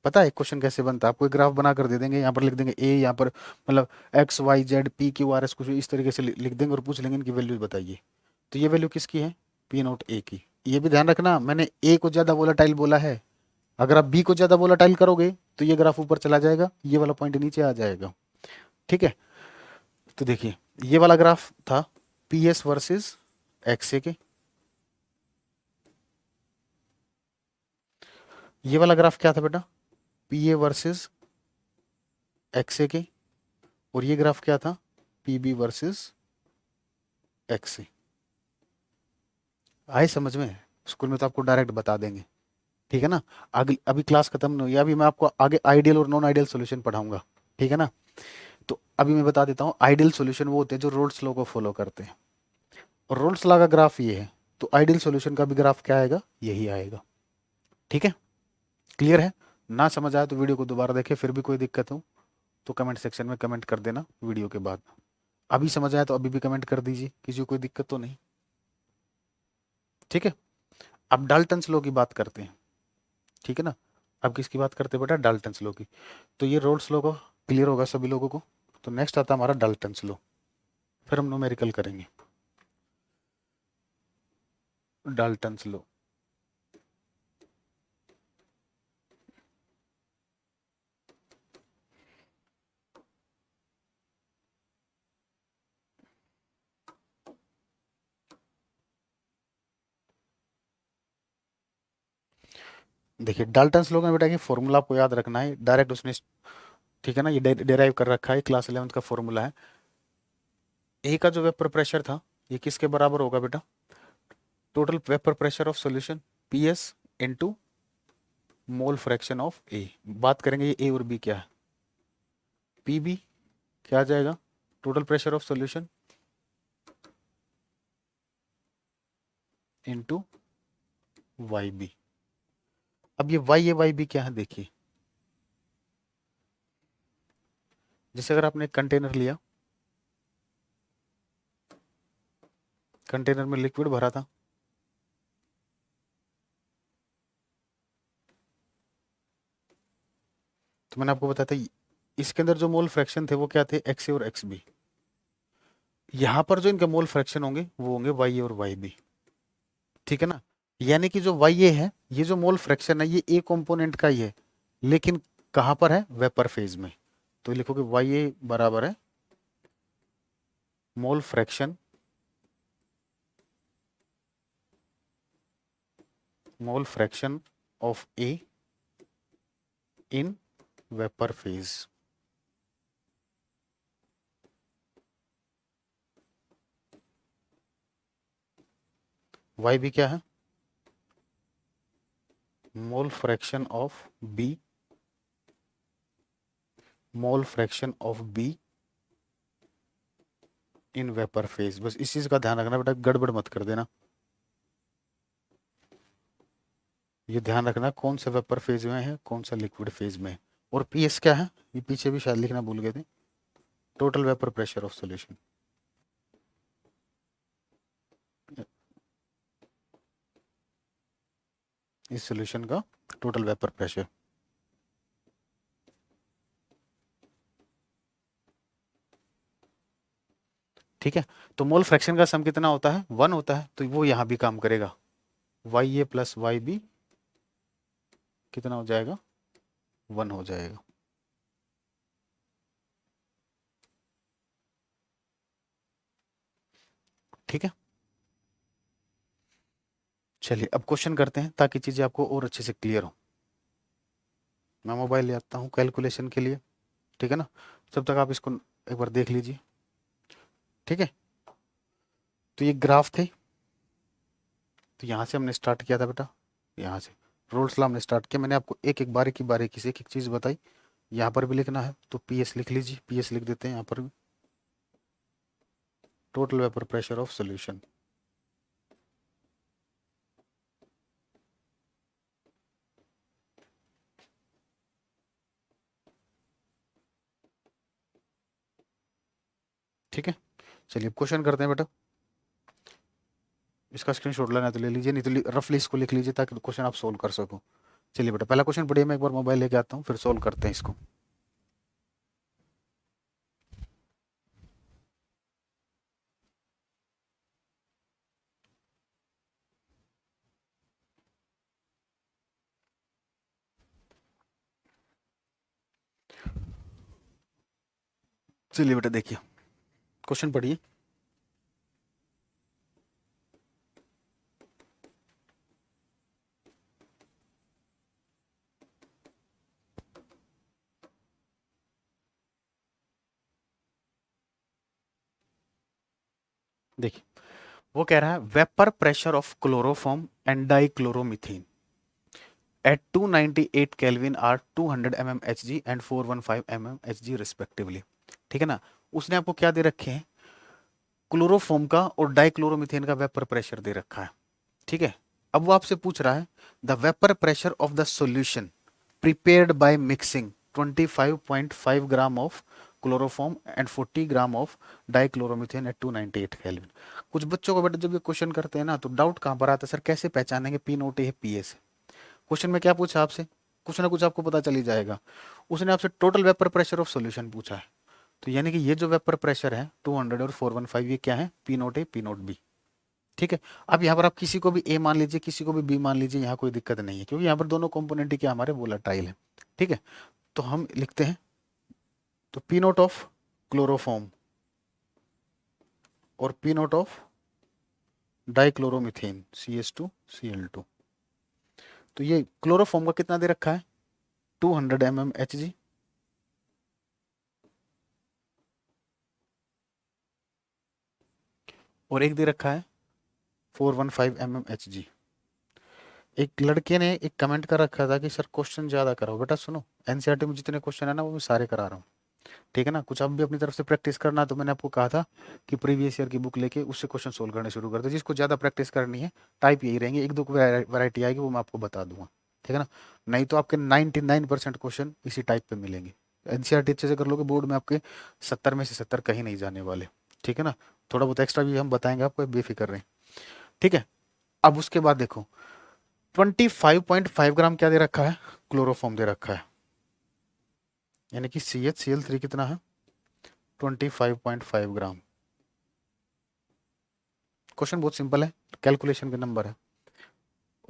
पता है क्वेश्चन कैसे बनता है, आपको एक ग्राफ बना कर दे देंगे, यहाँ पर लिख देंगे ए, यहाँ पर मतलब X Y Z P Q R S, कुछ इस तरीके से लिख देंगे और पूछ लेंगे इनकी वैल्यू बताइए। तो ये वैल्यू किसकी है, पी नोट ए की। ये भी ध्यान रखना, मैंने ए को ज्यादा वोलेटाइल बोला है, अगर आप बी को ज्यादा वोलेटाइल करोगे तो ये ग्राफ ऊपर चला जाएगा, ये वाला पॉइंट नीचे आ जाएगा। ठीक है, तो देखिए ये वाला ग्राफ था पी एस वर्सेज एक्स ए के, ये वाला ग्राफ क्या था बेटा, पी ए वर्सेज एक्स ए के, और ये ग्राफ क्या था, पी बी वर्सेज एक्स ए। आए समझ में, स्कूल में तो आपको डायरेक्ट बता देंगे, ठीक है ना। अगली अभी क्लास खत्म नहीं हुई, अभी मैं आपको आगे आइडियल और नॉन आइडियल सॉल्यूशन पढ़ाऊंगा, ठीक है ना। तो अभी मैं बता देता हूँ, आइडियल सॉल्यूशन वो होते हैं जो रोल्स लॉ को फॉलो करते हैं, और रोल्स लॉ का ग्राफ ये है, तो आइडियल सॉल्यूशन का भी ग्राफ क्या आएगा, यही आएगा। ठीक है, क्लियर है। ना समझ आया तो वीडियो को दोबारा देखें, फिर भी कोई दिक्कत हो तो कमेंट सेक्शन में कमेंट कर देना वीडियो के बाद। अभी समझ आया तो अभी भी कमेंट कर दीजिए, किसी को कोई दिक्कत तो नहीं। ठीक है, अब डाल्टन्स लॉ की बात करते हैं, ठीक है ना। अब किसकी बात करते हैं बेटा, डाल्टन्स लॉ की। तो ये रोल्स लॉ को क्लियर होगा सभी लोगों को। तो नेक्स्ट आता है हमारा डाल्टन्स लॉ, फिर हम न्यूमेरिकल करेंगे। डाल्टन्स लॉ, देखिए डाल्टन्स लॉ में बेटा कि फॉर्मूला आपको याद रखना है, डायरेक्ट उसने, ठीक है ना, ये डेराइव कर रखा है, क्लास 11th का फॉर्मूला है। ए का जो वेपर प्रेशर था, ये किसके बराबर होगा बेटा, total vapour pressure of solution, P S into mole fraction of A. बात करेंगे ये ए और बी क्या है, पी बी क्या आ जाएगा, total pressure of solution into Y B. अब ये वाई बी क्या है देखिए, जैसे अगर आपने एक कंटेनर लिया, कंटेनर में लिक्विड भरा था, तो मैंने आपको बताया था इसके अंदर जो मोल फ्रैक्शन थे वो क्या थे, एक्स ए और एक्स बी। यहां पर जो इनके मोल फ्रैक्शन होंगे वो होंगे वाई ए और वाई बी, ठीक है ना। यानी कि जो वाई ए है, ये जो मोल फ्रैक्शन है ये ए कंपोनेंट का ही है, लेकिन कहां पर है, वेपर फेज में। तो लिखोगे वाई ए बराबर है mole fraction, mole fraction of A in vapour phase. Y B क्या है, mole fraction of B, mole fraction of B in vapour phase. बस इस चीज का ध्यान रखना बेटा, गड़बड़ मत कर देना। ये ध्यान रखना कौन सा वेपर फेज में है, कौन सा लिक्विड फेज में है। और पीएस क्या है, ये पीछे भी शायद लिखना भूल गए थे, total vapour pressure of solution. इस सॉल्यूशन का टोटल वेपर प्रेशर। ठीक है, तो मोल फ्रैक्शन का सम कितना होता है, 1 होता है, तो वो यहां भी काम करेगा, वाई ए प्लस वाई बी कितना हो जाएगा, 1 हो जाएगा। ठीक है, चलिए अब क्वेश्चन करते हैं ताकि चीजें आपको और अच्छे से क्लियर हो। मैं मोबाइल ले आता हूँ कैलकुलेशन के लिए, ठीक है ना। जब तक आप इसको एक बार देख लीजिए, ठीक है। तो ये ग्राफ थे, तो यहाँ से हमने स्टार्ट किया था बेटा, यहाँ से रोल्स लॉ हमने स्टार्ट किया, मैंने आपको एक एक बारीकी से एक एक चीज बताई। यहाँ पर भी लिखना है तो पी एस लिख लीजिए, पी एस लिख देते हैं यहाँ पर भी, total vapour pressure of solution. ठीक है, चलिए क्वेश्चन करते हैं बेटा। इसका स्क्रीनशॉट लेना है तो ले लीजिए, नहीं तो रफली इसको लिख लीजिए ताकि क्वेश्चन आप सोल्व कर सको। चलिए बेटा पहला क्वेश्चन पढ़िए, मैं एक बार मोबाइल लेके आता हूँ फिर सोल्व करते हैं इसको। चलिए बेटा देखिए क्वेश्चन पढ़िए। देखिए वो कह रहा है vapour pressure of chloroform and dichloromethane at 298 Kelvin are 200 mm Hg and 415 mm Hg respectively। ठीक है ना, उसने आपको क्या दे रखे हैं, क्लोरोफॉर्म का और डाइक्लोरोमीथेन का वेपर प्रेशर दे रखा है। ठीक है, अब वो आपसे पूछ रहा है the vapour pressure of the solution prepared by mixing 25.5 gram of chloroform and 40 gram of dichloromethane at 298 kelvin. कुछ बच्चों को बेटा जब ये क्वेश्चन करते हैं ना तो डाउट कहां पर आता है, सर कैसे पहचानेंगे पी नोट है पी ए से। क्वेश्चन में क्या पूछा आपसे, कुछ ना कुछ आपको पता चल ही जाएगा। उसने आपसे total vapour pressure of solution पूछा है, तो यानी कि ये जो वेपर प्रेशर है 200 और 415 ये क्या है, P note A P note B. ठीक है, अब यहाँ पर आप किसी को भी ए मान लीजिए किसी को भी बी मान लीजिए, यहाँ कोई दिक्कत नहीं है क्योंकि यहाँ पर दोनों कंपोनेंट ही क्या हमारे वोलेटाइल है। ठीक है, तो हम लिखते हैं तो पी नोट ऑफ क्लोरोफॉर्म और P note of dichloromethane CH2Cl2। तो ये क्लोरोफॉर्म का कितना दे रखा है 200 mm Hg और एक दे रखा है 415 mm Hg। एक लड़के ने एक कमेंट कर रखा था कि सर क्वेश्चन ज्यादा कराओ। बेटा सुनो, एनसीईआरटी में जितने क्वेश्चन है ना वो मैं सारे करा रहा हूँ। ठीक है ना, कुछ आप भी अपनी तरफ से प्रैक्टिस करना। तो मैंने आपको कहा था कि प्रीवियस ईयर की बुक लेके उससे क्वेश्चन सोल्व करने शुरू कर दो। जिसको ज्यादा प्रैक्टिस करनी है टाइप यही रहेंगे, एक दो वैरायटी आएगी वो मैं आपको बता दूंगा। ठीक है ना, नहीं तो आपके 99% क्वेश्चन इसी टाइप पे मिलेंगे। एनसीईआरटी अच्छे से कर लोगे बोर्ड में आपके 70 में से 70 कहीं नहीं जाने वाले। ठीक है ना, थोड़ा बहुत एक्स्ट्रा भी हम बताएंगे आपको, बेफिक्र रहें। ठीक है, अब उसके बाद देखो 25.5 ग्राम क्या दे रखा है, क्लोरोफॉर्म दे रखा है, यानी कि CH Cl3 कितना है 25.5 ग्राम। क्वेश्चन बहुत सिंपल है, कैलकुलेशन के नंबर है।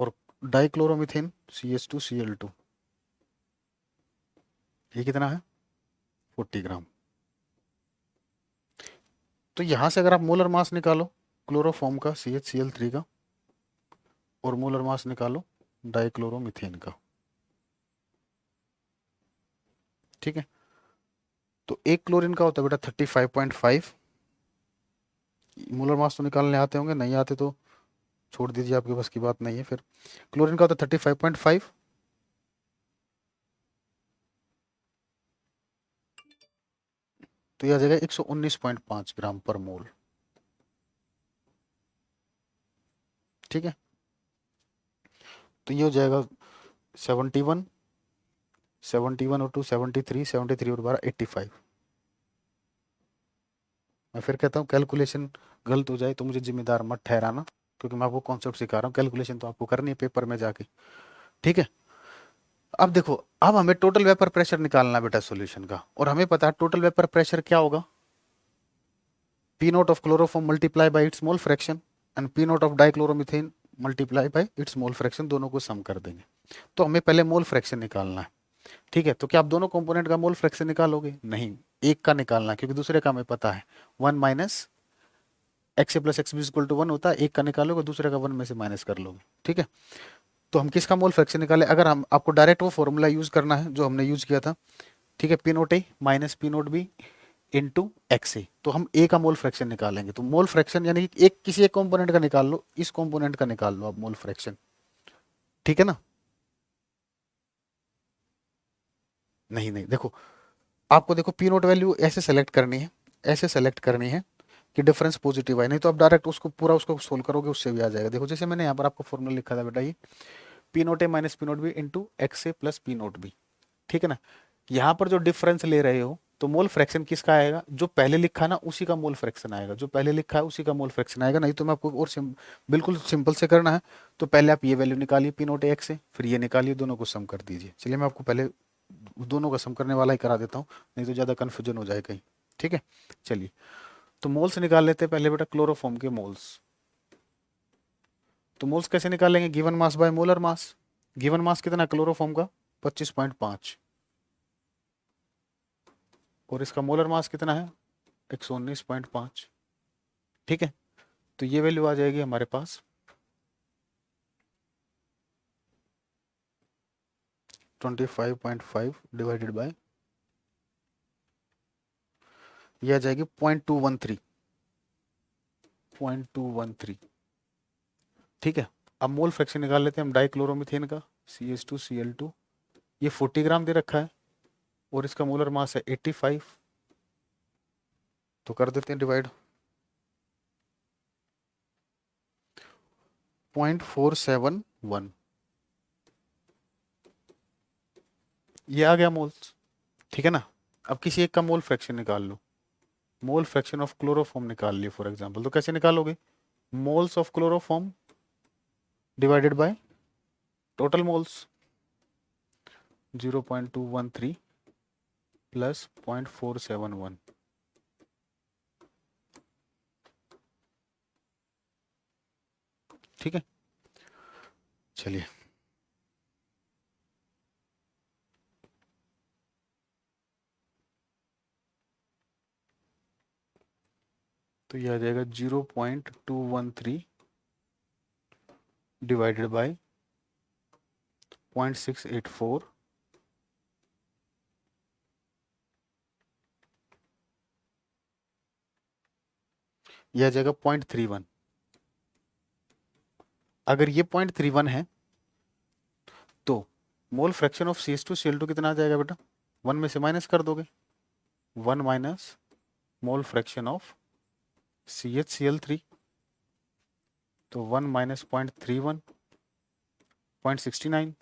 और डाइक्लोरोमीथेन CH2Cl2 ये कितना है 40 ग्राम। तो यहां से अगर आप मोलर मास निकालो क्लोरोफॉर्म का CH Cl3 का और मोलर मास निकालो डाइक्लोरोमीथेन का। ठीक है, तो एक क्लोरीन का होता है बेटा 35.5। मोलर मास तो निकालने आते होंगे, नहीं आते तो छोड़ दीजिए, आपके बस की बात नहीं है। फिर क्लोरीन का होता है 35.5, तो यह आ जाएगा 119.5 ग्राम पर मोल। ठीक है, तो ये हो जाएगा 71, 71 और 2 73, 73 और 12 85। मैं फिर कहता हूँ कैलकुलेशन गलत हो जाए तो मुझे जिम्मेदार मत ठहराना, क्योंकि मैं आपको कॉन्सेप्ट सिखा रहा हूँ, कैलकुलेशन तो आपको करनी है पेपर में जाके। ठीक है, अब देखो अब हमें टोटल वेपर प्रेशर निकालना है बेटा सॉल्यूशन का, और हमें पता है टोटल वेपर प्रेशर क्या होगा, P note of chloroform multiply by its mole fraction and P note of dichloromethane multiply by its mole fraction, दोनों को सम कर देंगे। तो हमें पहले मोल फ्रैक्शन निकालना है। ठीक है, तो क्या आप दोनों कंपोनेंट का मोल फ्रैक्शन निकालोगे, नहीं, एक का निकालना, क्योंकि दूसरे का हमें पता है 1 minus x A plus x B equal to 1 होता है। एक का निकालोगे दूसरे का 1 में से माइनस कर लोगे। ठीक है, तो हम किसका मोल फ्रैक्शन निकाले, अगर हम आपको डायरेक्ट वो फॉर्मूला यूज करना है जो हमने यूज किया था। ठीक है, P note A minus P note B into X A, तो हम ए का मोल फ्रैक्शन निकालेंगे। तो मोल फ्रैक्शन यानी कि एक किसी एक कंपोनेंट का निकाल लो, इस कंपोनेंट का निकाल लो आप मोल फ्रैक्शन। ठीक है ना, नहीं नहीं देखो, आपको देखो पी नोट वैल्यू ऐसे सेलेक्ट करनी है, ऐसे सेलेक्ट करनी है कि डिफरेंस पॉजिटिव आए, नहीं तो आप डायरेक्ट उसको पूरा उसको सोल्व करोगे उससे भी आ जाएगा। देखो जैसे मैंने यहाँ पर आपको फॉर्मूला लिखा था बेटा, ये P note A minus P note B into X A plus P note B. ठीक है ना, यहाँ पर जो डिफरेंस ले रहे हो तो मोल फ्रैक्शन किसका आएगा, जो पहले लिखा ना उसी का मोल फ्रैक्शन आएगा, जो पहले लिखा है उसी का मोल फ्रैक्शन आएगा। नहीं तो मैं आपको और बिल्कुल सिंपल से करना है तो पहले आप ये वैल्यू निकालिए पी नोट एक्स से, फिर ये निकालिए, दोनों को सम कर दीजिए। चलिए मैं आपको पहले दोनों का सम करने वाला ही करा देता हूँ, नहीं तो ज़्यादा कन्फ्यूजन हो जाए कहीं। ठीक है, चलिए तो मोल्स निकाल लेते हैं पहले बेटा, क्लोरोफॉर्म के मोल्स। तो मोल्स कैसे निकालेंगे, given mass by molar mass. Given mass कितना क्लोरोफॉर्म का, 25.5, और इसका मोलर मास कितना है, 119.5। ठीक है, तो ये वैल्यू आ जाएगी हमारे पास 25.5 डिवाइडेड बाय, ये आ जाएगी 0.213, 0.213। ठीक है, अब मोल फ्रैक्शन निकाल लेते हैं हम डाइक्लोरोमीथेन का, CH2Cl2, ये 40 ग्राम दे रखा है और इसका मोलर मास है 85, तो कर देते हैं डिवाइड, 0.471, ये आ गया मोल्स। ठीक है ना, अब किसी एक का मोल फ्रैक्शन निकाल लो, मोल फ्रैक्शन ऑफ क्लोरोफॉर्म निकाल लिए फॉर एग्जांपल, तो कैसे निकालोगे, moles of chloroform divided by total moles, 0.213 plus 0.471। ठीक है, चलिए तो ये आ जाएगा 0.213 डिवाइडेड बाय 0.684, यह आ जाएगा 0.31। अगर ये 0.31 है तो मोल फ्रैक्शन ऑफ CH2Cl2 कितना आ जाएगा बेटा, 1 में से माइनस कर दोगे, 1 minus mole fraction of CHCl3, तो 1 माइनस 0.31, 0.69।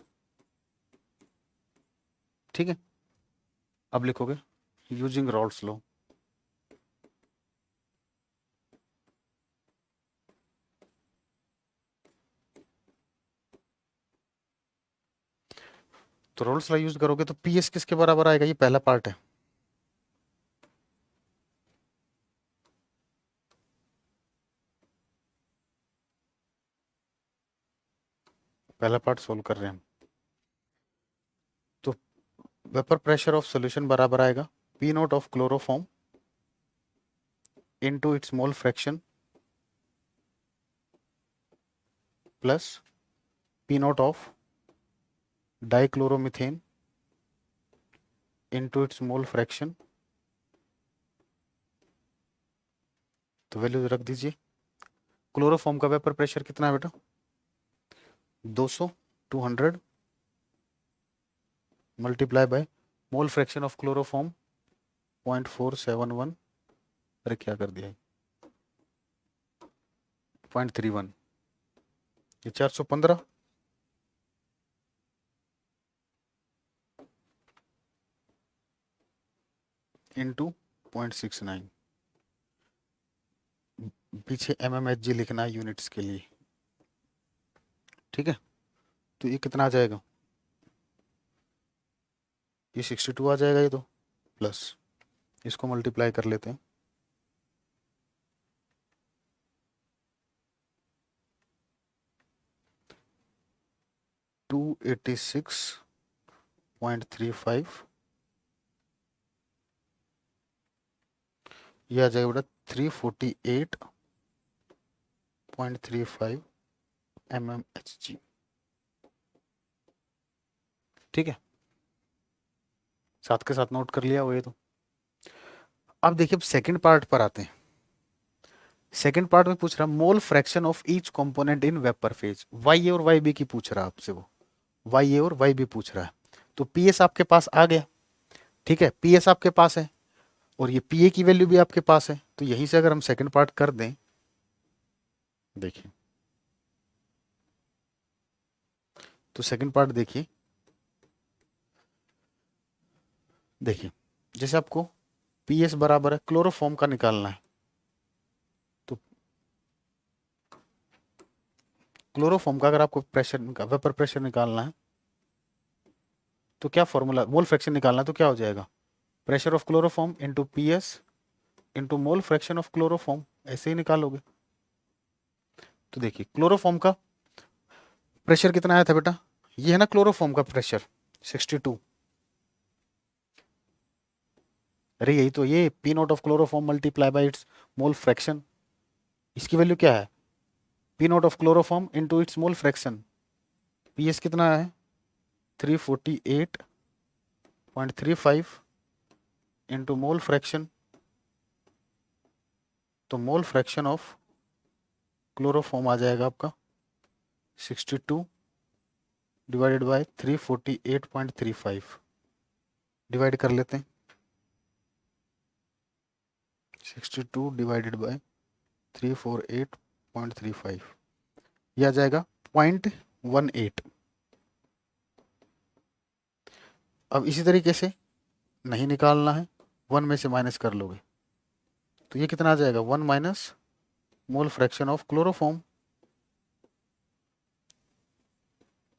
ठीक है, अब लिखोगे यूजिंग रॉल्स लॉ, तो रॉल्स लॉ यूज करोगे तो PS किसके बराबर आएगा, ये पहला पार्ट है, पहला पार्ट सोल्व कर रहे हैं हम। तो वेपर प्रेशर ऑफ सॉल्यूशन बराबर आएगा P not of chloroform into its mole fraction plus P not of dichloromethane into its mole fraction, तो वैल्यू रख दीजिए। क्लोरोफॉर्म का वेपर प्रेशर कितना है बेटा, 200, 200 multiply by mole fraction of chloroform 0.471, अरे क्या कर दिया, 0.31, ये 415 इंटू 0.69, पीछे MMHG लिखना है यूनिट्स के लिए। ठीक है, तो ये कितना आ जाएगा, ये 62 आ जाएगा, ये तो प्लस इसको मल्टीप्लाई कर लेते हैं, 286.35, ये आ जाएगा बेटा 348.35 mmHg। ठीक है, साथ के साथ नोट कर लिया वो, ये तो। अब देखिए, अब सेकंड पार्ट पर आते हैं। सेकंड पार्ट में पूछ रहा mole fraction of each component in vapour phase, Y A और वाई बी की पूछ रहा है आपसे वो, वाई ए और वाई बी पूछ रहा है। तो पीएस आपके पास आ गया, ठीक है, पीएस आपके पास है और ये पीए की वैल्यू भी आपके पास है, तो यहीं से अगर हम सेकंड पार्ट कर दें, देखिए तो सेकंड पार्ट देखिए, देखिए जैसे आपको पी एस बराबर है, क्लोरोफॉर्म का निकालना है, तो क्लोरोफॉर्म का अगर आपको प्रेशर वेपर प्रेशर निकालना है तो क्या फॉर्मूला, मोल फ्रैक्शन निकालना है तो क्या हो जाएगा, pressure of chloroform into P S into mole fraction of chloroform, ऐसे ही निकालोगे। तो देखिए क्लोरोफॉर्म का प्रेशर कितना आया था बेटा, ये है ना क्लोरोफॉर्म का प्रेशर 62, अरे यही तो, ये P not of chloroform multiply by its mole fraction, इसकी वैल्यू क्या है, P not of chloroform into its mole fraction, P S कितना है 348.35 इंटू मोल फ्रैक्शन, तो मोल फ्रैक्शन ऑफ क्लोरोफॉर्म आ जाएगा आपका 62 डिवाइडेड बाय 348.35, डिवाइड कर लेते हैं, 62 डिवाइडेड बाय 348.35, यह आ जाएगा 0.18। अब इसी तरीके से नहीं निकालना है, 1 में से माइनस कर लोगे तो ये कितना आ जाएगा, 1 minus mole fraction of chloroform,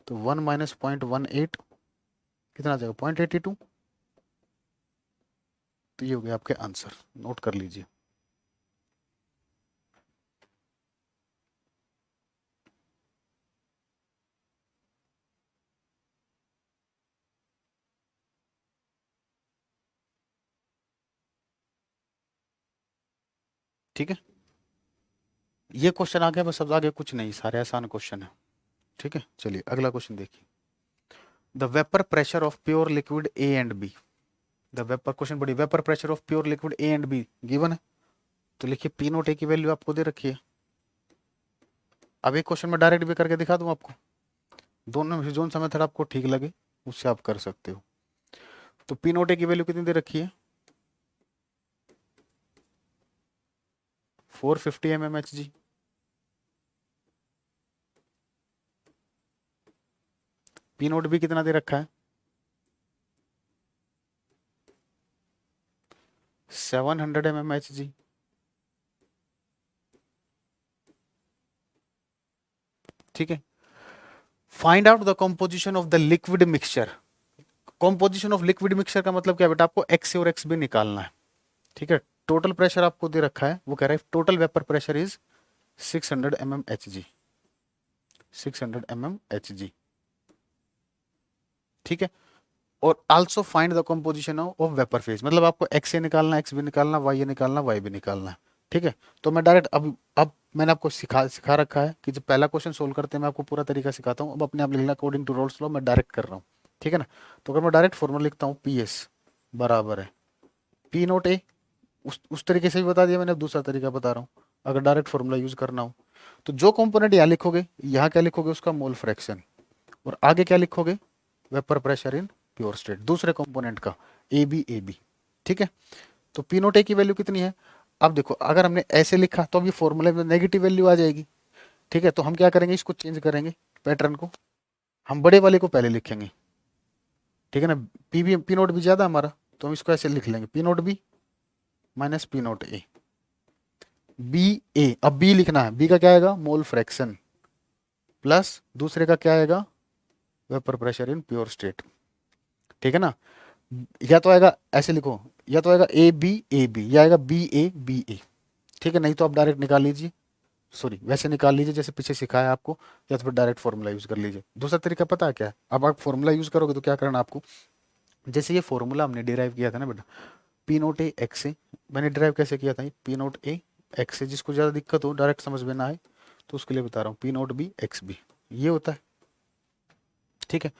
तो 1 माइनस 0.18 कितना आ जाएगा 0.82, तो ये हो गया आपके आंसर, नोट कर लीजिए। ठीक है, ये क्वेश्चन आ गया बस, अब आगे कुछ नहीं, सारे आसान क्वेश्चन है। ठीक है, चलिए अगला क्वेश्चन देखिए, the vapour pressure of pure liquid A and B, the vapour question बड़ी, vapour pressure of pure liquid A and B given है, तो लिखिए पी नोट ए की वैल्यू आपको दे रखी है। अब एक क्वेश्चन में डायरेक्ट भी करके दिखा दूं आपको, दोनों में से जोन सा मेथड आपको ठीक लगे उससे आप कर सकते हो। तो पी नोट ए की वैल्यू कितनी दे रखी है 450 mmHg, पी नोट बी कितना दे रखा है 700 mmHg, ठीक है। Find out the composition of the liquid mixture, composition of liquid mixture का मतलब क्या बेटा, आपको एक्स और एक्स भी निकालना है। ठीक है, टोटल प्रेशर आपको दे रखा है, वो कह रहा है total vapour pressure is 600 mmHg, 600 mmHg, ठीक है। और also find the composition of vapour phase, मतलब आपको एक्स ए निकालना, एक्स भी निकालना, वाई ए निकालना, वाई भी निकालना है। ठीक है, तो मैं डायरेक्ट अब मैंने आपको सिखा रखा है कि जब पहला क्वेश्चन सोल्व करते हैं मैं आपको पूरा तरीका सिखाता हूँ, अब अपने आप लिखना अकॉर्डिंग टू रोल्स लॉ, मैं डायरेक्ट कर रहा हूँ। ठीक है ना, तो अगर मैं डायरेक्ट फॉर्मूला लिखता हूँ पी एस बराबर है पी नोट ए, उस तरीके से भी बता दिया मैंने, अब दूसरा तरीका बता रहा हूँ, अगर डायरेक्ट फॉर्मूला यूज करना हो तो जो कंपोनेंट यहाँ लिखोगे, यहाँ क्या लिखोगे उसका मोल फ्रैक्शन, और आगे क्या लिखोगे vapour pressure in pure state, दूसरे कंपोनेंट का ए बी। ठीक है, तो पी नोट ए की वैल्यू कितनी है, अब देखो अगर हमने ऐसे लिखा तो अब ये फॉर्मूले में नेगेटिव वैल्यू आ जाएगी। ठीक है, तो हम क्या करेंगे, इसको चेंज करेंगे पैटर्न को, हम बड़े वाले को पहले लिखेंगे। ठीक है ना, पी नोट बी ज्यादा हमारा, तो हम इसको ऐसे लिख लेंगे P note B minus P note A, B A, अब बी लिखना है, बी का क्या आएगा मोल फ्रैक्शन प्लस दूसरे का क्या आएगा vapour pressure in pure state. ठीक है ना, या तो आएगा ऐसे लिखो, या तो आएगा ए बी, या आएगा बी ए। ठीक है, नहीं तो आप डायरेक्ट निकाल लीजिए, सॉरी वैसे निकाल लीजिए जैसे पीछे सिखाया आपको, या तो फिर डायरेक्ट फॉर्मूला यूज कर लीजिए। दूसरा तरीका पता है क्या है, अब आप फॉर्मूला यूज करोगे तो क्या करना आपको, जैसे ये फॉर्मूला हमने डिराइव किया था ना बेटा, पी नोट ए एक्स ए, मैंने डिराइव कैसे किया था, पी नोट ए एक्स ए, जिसको ज़्यादा दिक्कत हो डायरेक्ट समझ में ना आए तो उसके लिए बता रहा हूँ, P note B x B, ये होता है। ठीक है,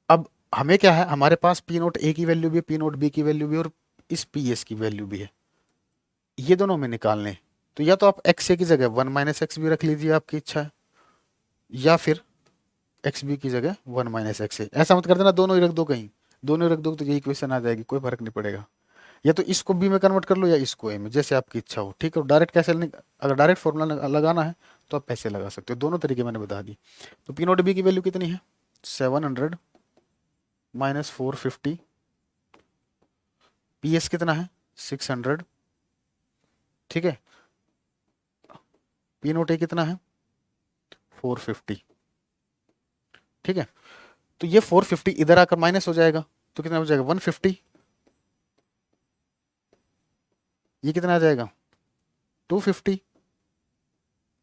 अब हमें क्या है, हमारे पास पी नोट ए की वैल्यू भी है, पी नोट बी की वैल्यू भी है, और इस पी एस की वैल्यू भी है, ये दोनों हमें निकालने हैं। तो या तो आप एक्स ए की जगह 1 माइनस एक्स भी रख लीजिए, आपकी इच्छा है, या फिर एक्स बी की जगह 1 माइनस एक्स ए, ऐसा मत कर देना दोनों ही रख दो कहीं, दोनों ही रख दो तो यही इक्वेशन आ जाएगी, कोई फर्क नहीं पड़ेगा। या तो इसको बी में कन्वर्ट कर लो या इसको ए में, जैसे आपकी इच्छा हो। ठीक है, डायरेक्ट कैसे अगर डायरेक्ट फॉर्मूला लगाना है तो आप ऐसे लगा सकते हो, दोनों तरीके मैंने बता दी। तो पी नोट बी की वैल्यू कितनी है 700 माइनस 450, पी एस कितना है 600, ठीक है। पी नोट ए कितना है 450, ठीक है। तो ये 450 इधर आकर माइनस हो जाएगा, तो कितना हो जाएगा 150, ये कितना आ जाएगा 250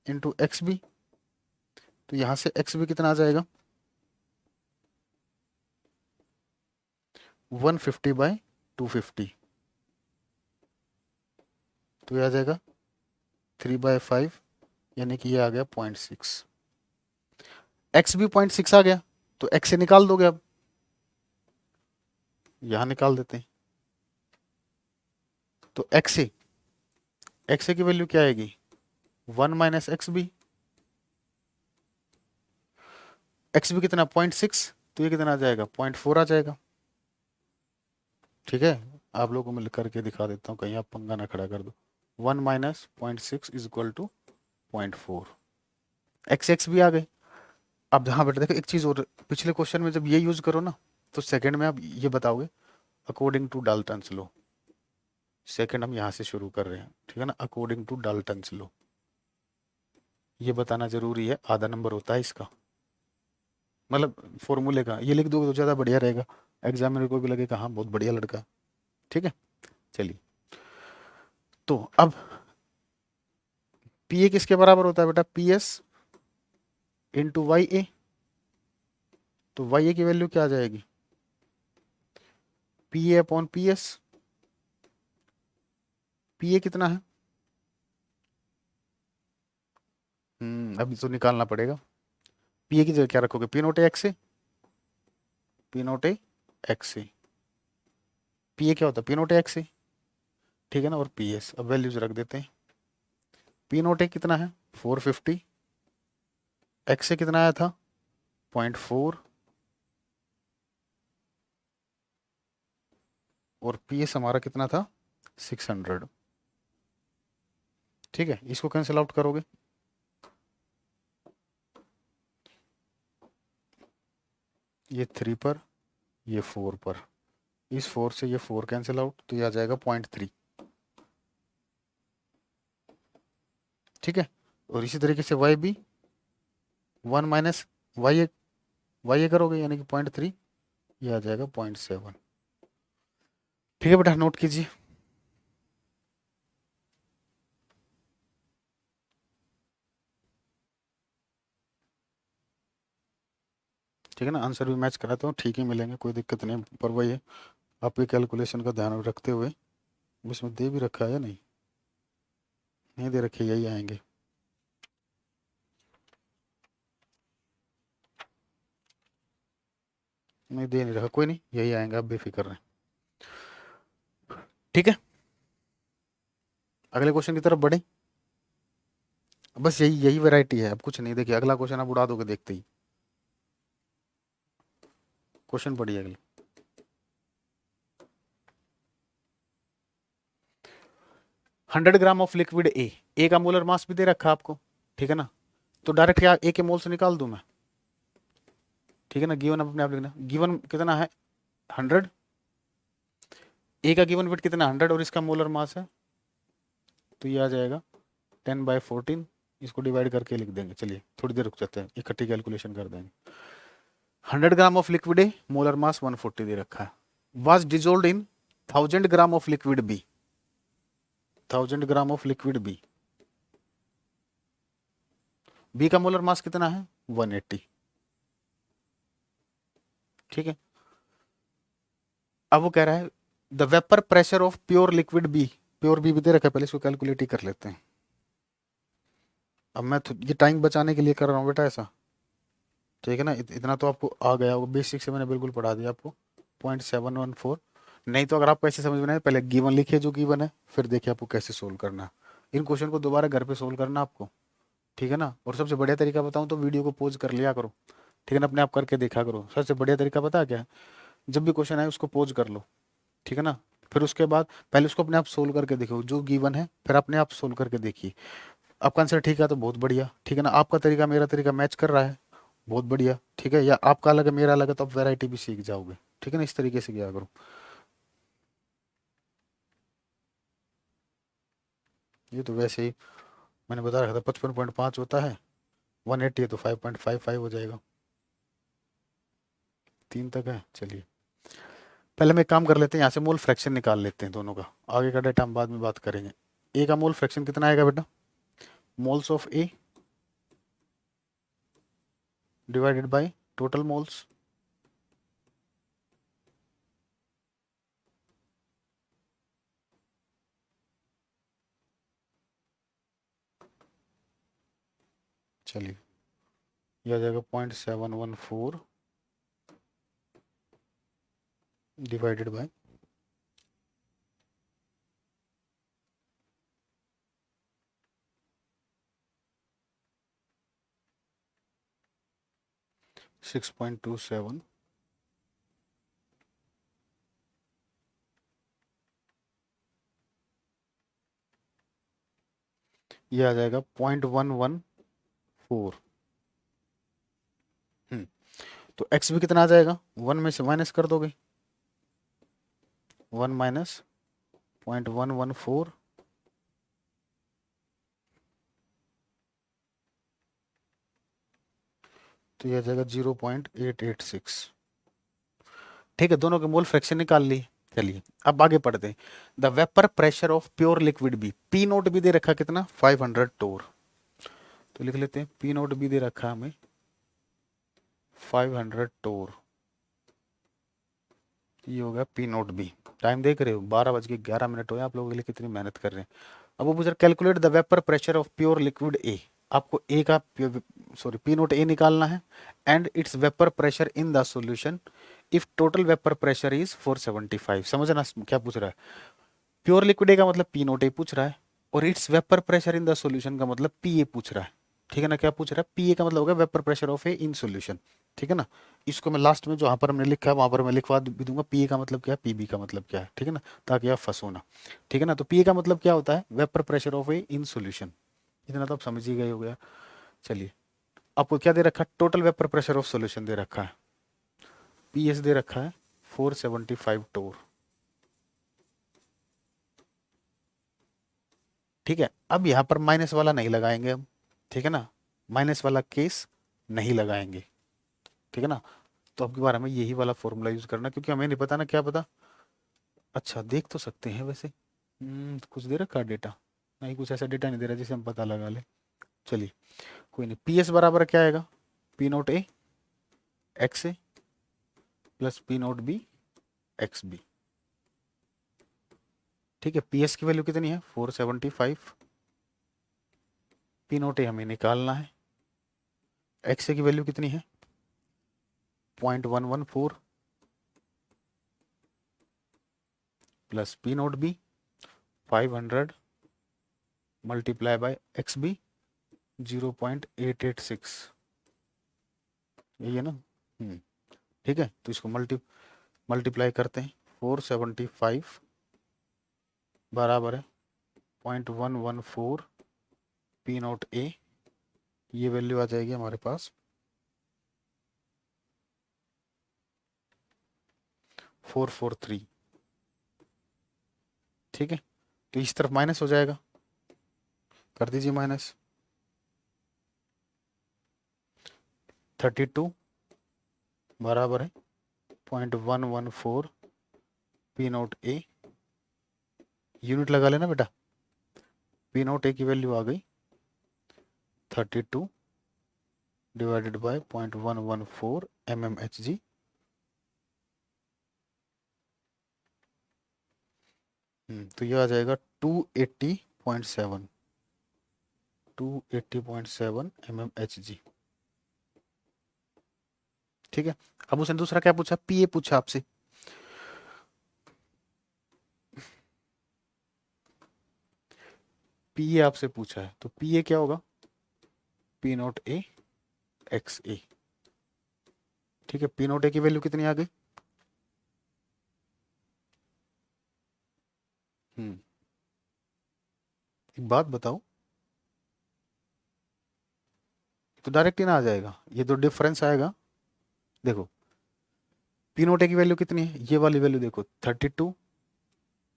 इंटू एक्स बी, तो यहां से एक्स बी कितना आ जाएगा 150 बाय 250, तो ये आ जाएगा 3/5, यानी कि ये आ गया 0.6। एक्स भी 0.6 आ गया, तो एक्स से निकाल दोगे, अब यहां निकाल देते हैं। तो एक्स की वैल्यू क्या आएगी 1 minus x B, x B कितना 0.6, तो ये कितना आ जाएगा 0.4 आ जाएगा, ठीक है। आप लोगों को मैं करके दिखा देता हूँ, कहीं आप पंगा ना खड़ा कर दो। 1 minus 0.6 is equal to 0.4, x भी आ गए। अब हाँ बेटा देखो एक चीज और, पिछले क्वेश्चन में जब ये यूज करो ना, तो सेकंड में आप ये बताओगे according to Dalton's law. Second हम यहाँ से शुरू कर रहे हैं, ठीक है ना, अकॉर्डिंग टू डाल्टन्स लॉ, ये बताना जरूरी है, आधा नंबर होता है इसका, मतलब फॉर्मूले का। ये लिख दोगे तो ज़्यादा बढ़िया रहेगा, एग्जामिनर को भी लगेगा हाँ बहुत बढ़िया लड़का, ठीक है। चलिए, तो अब पी ए किसके बराबर होता है बेटा, पी एस इंटू वाई ए, तो वाई ए की वैल्यू क्या आ जाएगी P A upon P S. P A कितना है, अभी तो निकालना पड़ेगा। पी ए की जगह क्या रखोगे, P note A X A, P note A X A, P A क्या होता है P note A X A, ठीक है ना, और पी एस अब वैल्यूज रख देते हैं। पी नोट ए कितना है 450, एक्स ए कितना आया था 0.4, और पी एस हमारा कितना था 600, ठीक है। इसको कैंसिल आउट करोगे, ये 3 पर, ये 4 पर, इस 4 से ये 4 कैंसिल आउट, तो ये आ जाएगा 0.3, ठीक है। और इसी तरीके से वाई बी 1 माइनस वाई ए करोगे, यानी कि 0.3, ये आ जाएगा 0.7, ठीक है बेटा, नोट कीजिए। ठीक है ना, आंसर भी मैच कराता हूँ, ठीक ही मिलेंगे, कोई दिक्कत नहीं, पर वही है आपके कैलकुलेशन का ध्यान रखते हुए, इसमें दे भी रखा है या नहीं, नहीं दे रखे, यही आएंगे। नहीं दे नहीं रखा, कोई नहीं, यही आएंगे, आप बेफिक्र रहें, ठीक है। अगले क्वेश्चन की तरफ बढ़े, बस यही यही वैरायटी है, अब कुछ नहीं। देखिए अगला क्वेश्चन आप उड़ा दोगे देखते ही, क्वेश्चन पढ़िए अगले। 100 ग्राम ऑफ लिक्विड ए का मोलर मास भी दे रखा है आपको, ठीक है ना, तो डायरेक्ट क्या ए के मोल से निकाल दूं मैं, ठीक है ना। गिवन अपने आप लिखना, गिवन कितना है 100, ए का गिवन वेट कितना 100 और इसका मोलर मास है, तो ये आ जाएगा 10/14, इसको डिवाइड करके लिख देंगे। चलिए थोड़ी देर रुक जाते हैं, इकट्ठी कैलकुलेशन कर देंगे। 100 gram of liquid A, molar mass 140 दे रखा है, was dissolve in 1000 gram of liquid B, 1000 gram of liquid B, B का मोलर मास कितना है 180, ठीक है। अब वो कह रहा है the vapour pressure of pure liquid B, pure B भी दे रखा है, पहले इसको कैलकुलेट ही कर लेते हैं। अब मैं ये टाइम बचाने के लिए कर रहा हूँ बेटा ऐसा, ठीक है ना, इतना तो आपको आ गया होगा, बेसिक से मैंने बिल्कुल पढ़ा दिया आपको, 0.714। नहीं तो अगर आपको ऐसे समझ में नहीं, पहले गिवन लिखिए जो गिवन है, फिर देखिए आपको कैसे सोल्व करना है। इन क्वेश्चन को दोबारा घर पे सोल्व करना आपको, ठीक है ना। और सबसे बढ़िया तरीका बताऊँ तो वीडियो को पॉज कर लिया करो, ठीक है ना, अपने आप करके देखा करो। सबसे बढ़िया तरीका पता है क्या है, जब भी क्वेश्चन आए उसको पॉज कर लो, ठीक है ना, फिर उसके बाद पहले उसको अपने आप सोल्व करके देखो जो गिवन है, फिर अपने आप सोल्व करके देखिए। आपका आंसर ठीक है तो बहुत बढ़िया, ठीक है ना, आपका तरीका मेरा तरीका मैच कर रहा है, बहुत बढ़िया, ठीक है। या आपका अलग है मेरा अलग है, तो आप वैरायटी भी सीख जाओगे, ठीक है ना, इस तरीके से किया करो। ये तो वैसे ही मैंने बता रखा था 55.5 होता है, 180 है तो 5.55 हो जाएगा। 3 तक है, चलिए पहले हम एक काम कर लेते हैं, यहाँ से मोल फ्रैक्शन निकाल लेते हैं दोनों का, आगे का डेटा हम बाद में बात करेंगे। ए का मोल फ्रैक्शन कितना आएगा बेटा, moles of A divided by total moles. चलिए यह आ जाएगा 0.714 डिवाइडेड बाय 6.27, ये आ जाएगा 0.114। तो एक्स भी कितना आ जाएगा, 1 में से माइनस कर दोगे, 1 माइनस 0.114, तो यह आ जाएगा 0.886। ठीक है, दोनों के मोल फ्रैक्शन निकाल लिए। चलिए अब आगे पढ़ते हैं। The vapour pressure of pure liquid B, P nought भी दे रखा कितना 500 टोर, तो लिख लेते हैं पी नोट भी दे रखा हमें 500 टोर, ये हो गया पी नोट बी। टाइम देख रहे हो 12:11 हुए, आप लोगों के लिए कितनी मेहनत कर रहे हैं। अब वो पूछ रहा calculate the vapour pressure of pure liquid ए, आपको ए का सॉरी पी नोट ए निकालना है and it's vapour pressure in the solution if total vapour pressure is 475। समझना क्या पूछ रहा है, प्योर लिक्विड ए का मतलब पी नोट ए पूछ रहा है, और it's vapour pressure in the solution का मतलब पी ए पूछ रहा है। ठीक है ना, क्या पूछ रहा है, पी ए का मतलब होगा vapour pressure of A in solution. ठीक है ना, इसको मैं लास्ट में जो यहाँ पर हमने लिखा है वहां पर मैं लिखवा भी दूंगा पी ए का मतलब क्या है, पीबी का मतलब क्या है। ठीक है ना, ताकि आप फंसो ना। ठीक है ना, तो पी ए का मतलब क्या होता है, vapour pressure of A in solution. इतना तो आप समझ ही गए हो गया। चलिए आपको क्या दे रखा है, total vapour pressure of solution दे रखा है, पी एस दे रखा है 475 टोर। ठीक है, अब यहाँ पर माइनस वाला नहीं लगाएंगे हम। ठीक है ना, माइनस वाला केस नहीं लगाएंगे। ठीक है ना, तो अब की बार हमें यही वाला फॉर्मूला यूज करना, क्योंकि हमें नहीं पता ना क्या पता। अच्छा देख तो सकते हैं वैसे, कुछ दे रखा डेटा, नहीं कुछ ऐसा डेटा नहीं दे रहा जिसे हम पता लगा ले। चलिए कोई नहीं, पी एस बराबर क्या आएगा, P note A X A plus P note B x B. ठीक है, पी एस की वैल्यू कितनी है 475, पी नोट ए हमें निकालना है, एक्स ए की वैल्यू कितनी है 0.114 plus P note B 500 multiply by x B 0.886, यही है ना। ठीक है, तो इसको मल्टीप्लाई करते हैं, 475 बराबर है 0.114 पी नोट ए, ये वैल्यू आ जाएगी हमारे पास 443। ठीक है, तो इस तरफ माइनस हो जाएगा, कर दीजिए माइनस, 32 बराबर है 0.114 पी नोट ए, यूनिट लगा लेना बेटा, पी नोट ए की वैल्यू आ गई 32 डिवाइडेड बाय 0.114 mmHg। तो ये आ जाएगा 280.7 mmHg। ठीक है, अब उसने दूसरा क्या पूछा, पीए पूछा आपसे, पीए आपसे पूछा है, तो पीए क्या होगा, P note A X A. ठीक है, पी नोट ए की वैल्यू कितनी आ गई, एक बात बताओ, तो डायरेक्ट ही ना आ जाएगा, ये तो डिफरेंस आएगा। देखो पी नोट ए की वैल्यू कितनी है, ये वाली वैल्यू देखो 32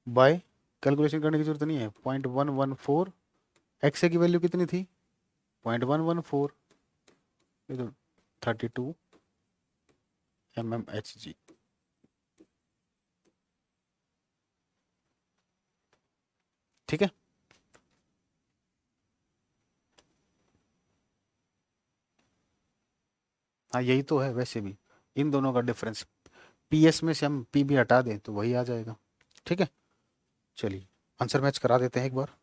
बाय, कैलकुलेशन करने की जरूरत नहीं है, 0.114 एक्स की वैल्यू कितनी थी 0.114, ये तो 32 mmHg। ठीक है, हाँ यही तो है वैसे भी, इन दोनों का डिफरेंस, पीएस में से हम पी भी हटा दें तो वही आ जाएगा। ठीक है, चलिए आंसर मैच करा देते हैं एक बार।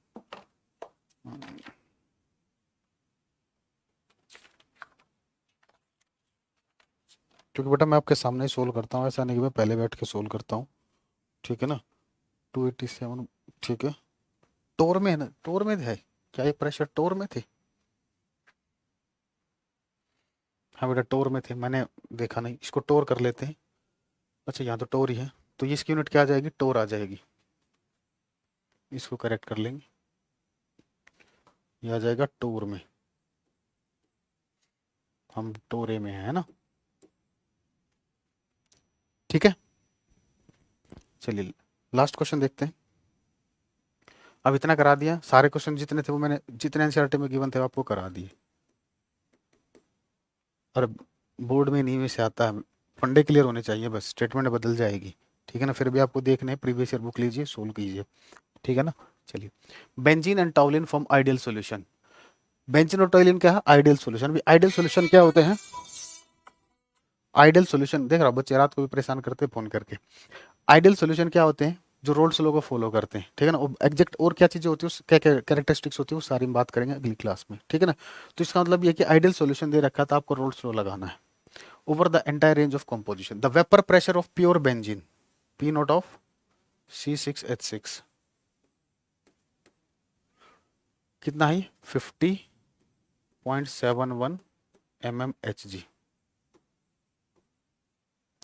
क्योंकि बेटा मैं आपके सामने ही सोल्व करता हूँ, ऐसा नहीं कि मैं पहले बैठ के सोल्व करता हूँ। ठीक है ना, 287, ठीक है, टोर में है ना, टोर में है क्या, ये प्रेशर टोर में थे? हाँ बेटा टोर में थे, मैंने देखा नहीं, इसको टोर कर लेते हैं। अच्छा यहाँ तो टोर ही है, तो ये इसकी यूनिट क्या आ जाएगी, टोर आ जाएगी, इसको करेक्ट कर लेंगे, ये आ जाएगा टोर में, हम टोरे में है ना। ठीक है, चलिए लास्ट क्वेश्चन देखते हैं। अब इतना करा दिया, सारे क्वेश्चन जितने थे वो मैंने, जितने एनसीईआरटी में गिवन थे आपको करा दिए, और बोर्ड में नहीं में से आता है, फंडे क्लियर होने चाहिए, बस स्टेटमेंट बदल जाएगी। ठीक है ना, फिर भी आपको देखना है, प्रीवियस ईयर बुक लीजिए, सोल्व कीजिए। ठीक है ना, चलिए, benzene and टाउलिन form ideal solution. Benzene और टाउलिन क्या है, आइडियल सॉल्यूशन। आइडियल सॉल्यूशन क्या होते हैं, आइडियल सॉल्यूशन, देख रहा हूँ बच्चे रात को भी परेशान करते हैं फोन करके। आइडियल सॉल्यूशन क्या होते हैं, जो रोल्स लॉ को फॉलो करते हैं। ठीक है ना, एग्जैक्ट और क्या चीजें होती है, क्या क्या कैरेक्टरिस्टिक्स होती है, वो सारी हम बात करेंगे अगली क्लास में। ठीक है ना, तो इसका मतलब ये कि आइडियल सॉल्यूशन दे रखा था, आपको रोल्स लॉ लगाना है over the entire range of composition. The vapour pressure of pure benzene, P not of C6H6 कितना है, 50.71 mmHg।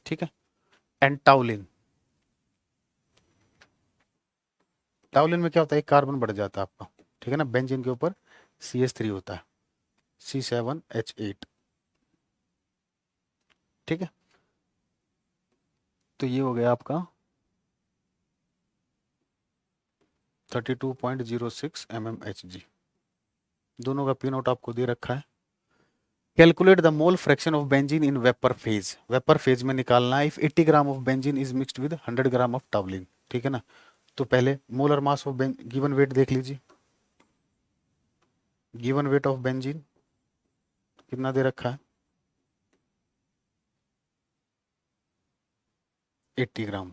ठीक है, एंड टाउलिन, टाउलिन में क्या होता है, एक कार्बन बढ़ जाता है आपका। ठीक है ना, बेंजीन के ऊपर CH3 होता है, C7H8। ठीक है, तो ये हो गया आपका 32.06 mmHg। दोनों का पी नोट आपको दे रखा है। Calculate the mole fraction of benzene in vapour phase, vapour phase में निकालना है। If 80 gram of benzene is mixed with 100 gram of टाउलिन। ठीक है ना, तो पहले molar mass of given weight देख लीजिए, गिवन वेट ऑफ बेंजीन कितना दे रखा है, 80 ग्राम,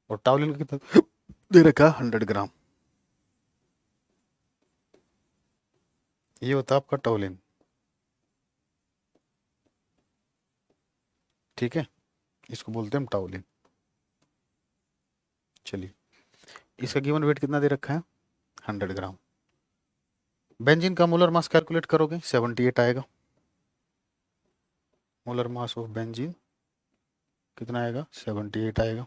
और टाउलिन का कितना दे रखा है, 100 ग्राम। ये होता है आपका टाउलिन। ठीक है, इसको बोलते हैं हम टाउलिन। चलिए, इसका गिवन वेट कितना दे रखा है, 100 ग्राम। बेंजीन का मोलर मास कैलकुलेट करोगे 78 आएगा, मोलर मास ऑफ बेंजीन कितना आएगा, 78 आएगा।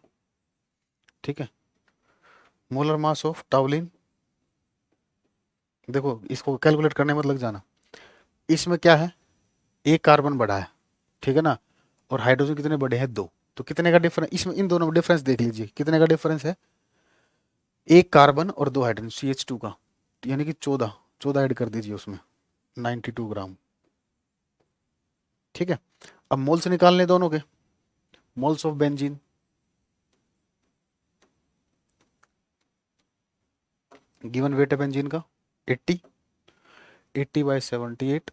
ठीक है, मोलर मास ऑफ टाउलिन, देखो इसको कैलकुलेट करने में मत लग जाना, इसमें क्या है, एक कार्बन बढ़ा है। ठीक है ना, और हाइड्रोजन कितने बड़े हैं, दो, तो कितने का डिफरेंस, इसमें इन दोनों में डिफरेंस देख लीजिए, कितने का डिफरेंस है, एक कार्बन और दो हाइड्रोजन CH2 का, यानी कि 14, 14 ऐड कर दीजिए उसमें, 92 ग्राम। ठीक है, अब मोल्स निकालने दोनों के, moles of benzene, given weight है बेंजीन का 80, 80/78,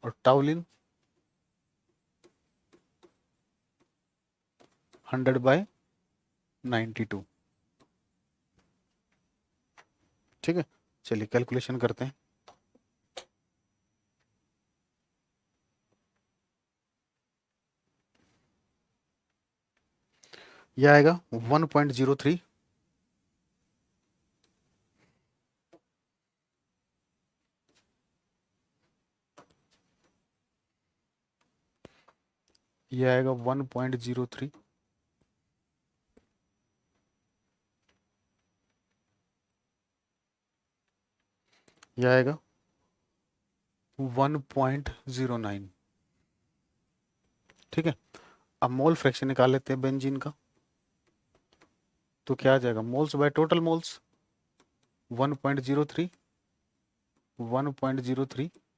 और टाउलिन 100/92। ठीक है, चलिए कैलकुलेशन करते हैं। यह आएगा 1.03, यह आएगा 1.03, यह आएगा 1.09। ठीक है, अब मोल फ्रैक्शन निकाल लेते हैं बेंजीन का, तो क्या आ जाएगा, moles by total moles, 1.03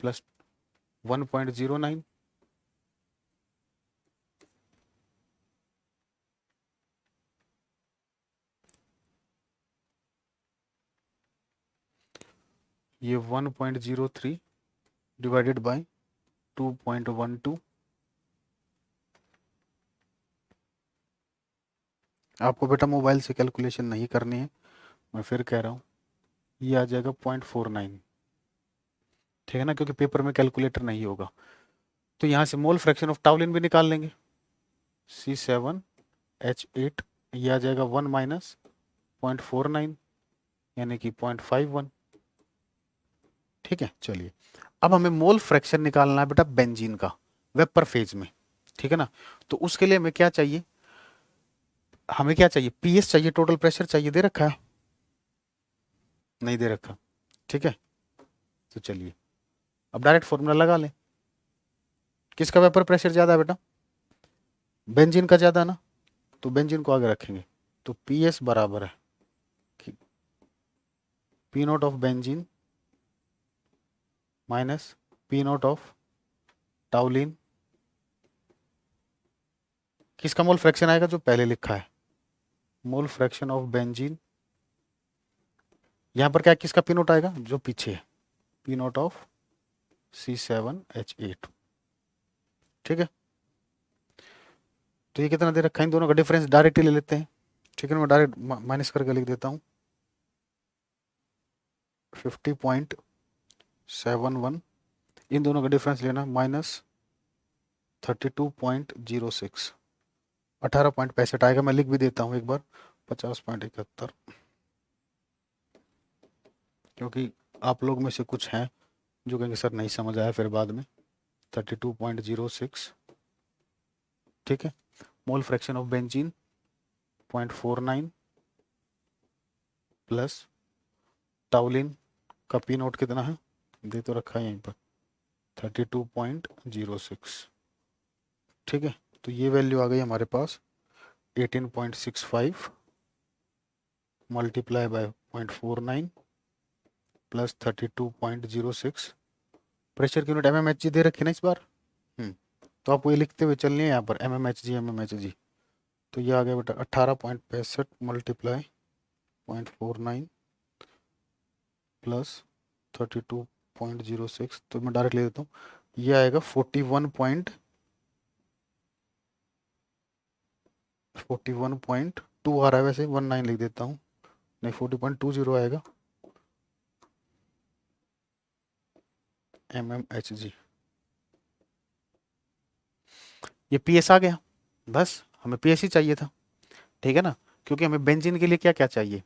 plus 1.09, ये 1.03 डिवाइडेड बाय 2.12। आपको बेटा मोबाइल से कैलकुलेशन नहीं करनी है, मैं फिर कह रहा हूँ, ये आ जाएगा 0.49, ठीक है ना, क्योंकि पेपर में कैलकुलेटर नहीं होगा। तो यहाँ से मोल फ्रैक्शन ऑफ टाउलिन भी निकाल लेंगे, C7H8, ये आ जाएगा 1 माइनस 0.49 यानी कि 0.51, ठीक है। चलिए अब हमें मोल फ्रैक्शन निकालना है बेटा बेंजीन का वेपर फेज में, ठीक है ना। तो उसके लिए हमें क्या चाहिए, हमें क्या चाहिए, पीएस चाहिए, टोटल प्रेशर चाहिए, दे रखा है, नहीं दे रखा, ठीक है। तो चलिए अब डायरेक्ट फॉर्मूला लगा लें। किसका वेपर प्रेशर ज्यादा है बेटा, बेंजीन का ज्यादा ना, तो बेंजीन को आगे रखेंगे। तो पीएस बराबर है P not of benzene minus P not of टाउलिन। किसका मोल फ्रैक्शन आएगा, जो पहले लिखा है, मोल फ्रैक्शन ऑफ बेंजीन। यहां पर क्या किसका पी नोट आएगा, जो पीछे है, पी नोट ऑफ C7H8, ठीक है। तो ये कितना दे रखा है, इन दोनों का डिफरेंस डायरेक्ट ही ले लेते हैं, ठीक है ना। मैं डायरेक्ट माइनस करके लिख देता हूँ 50.71, इन दोनों का डिफरेंस लेना माइनस 32.06, 18.65 आएगा। मैं लिख भी देता हूँ एक बार 50.71, क्योंकि आप लोग में से कुछ हैं जो कहेंगे सर नहीं समझ आया फिर बाद में। 32.06, ठीक है। Mole fraction of benzene 0.49 plus टाउलिन का पी नोट कितना है, दे तो रखा है यहीं पर 32.06, ठीक है। तो ये वैल्यू आ गई हमारे पास 18.65 मल्टीप्लाई बाय 0.49 प्लस 32.06। प्रेशर की यूनिट mmHg दे रखी ना इस बार, तो आपको ये लिखते हुए चलनी है यहाँ पर mmHg। तो ये आ गया बेटा 18.65 मल्टीप्लाई 0.49 प्लस 32.06, तो मैं डायरेक्ट ले देता हूँ, ये आएगा 41.2 आ रहा है, वैसे 19 लिख देता हूँ, नहीं 40.20 आएगा mmHg। ये पीएस आ गया, बस हमें पीएस ही चाहिए था, ठीक है ना, क्योंकि हमें बेंजीन के लिए क्या क्या चाहिए,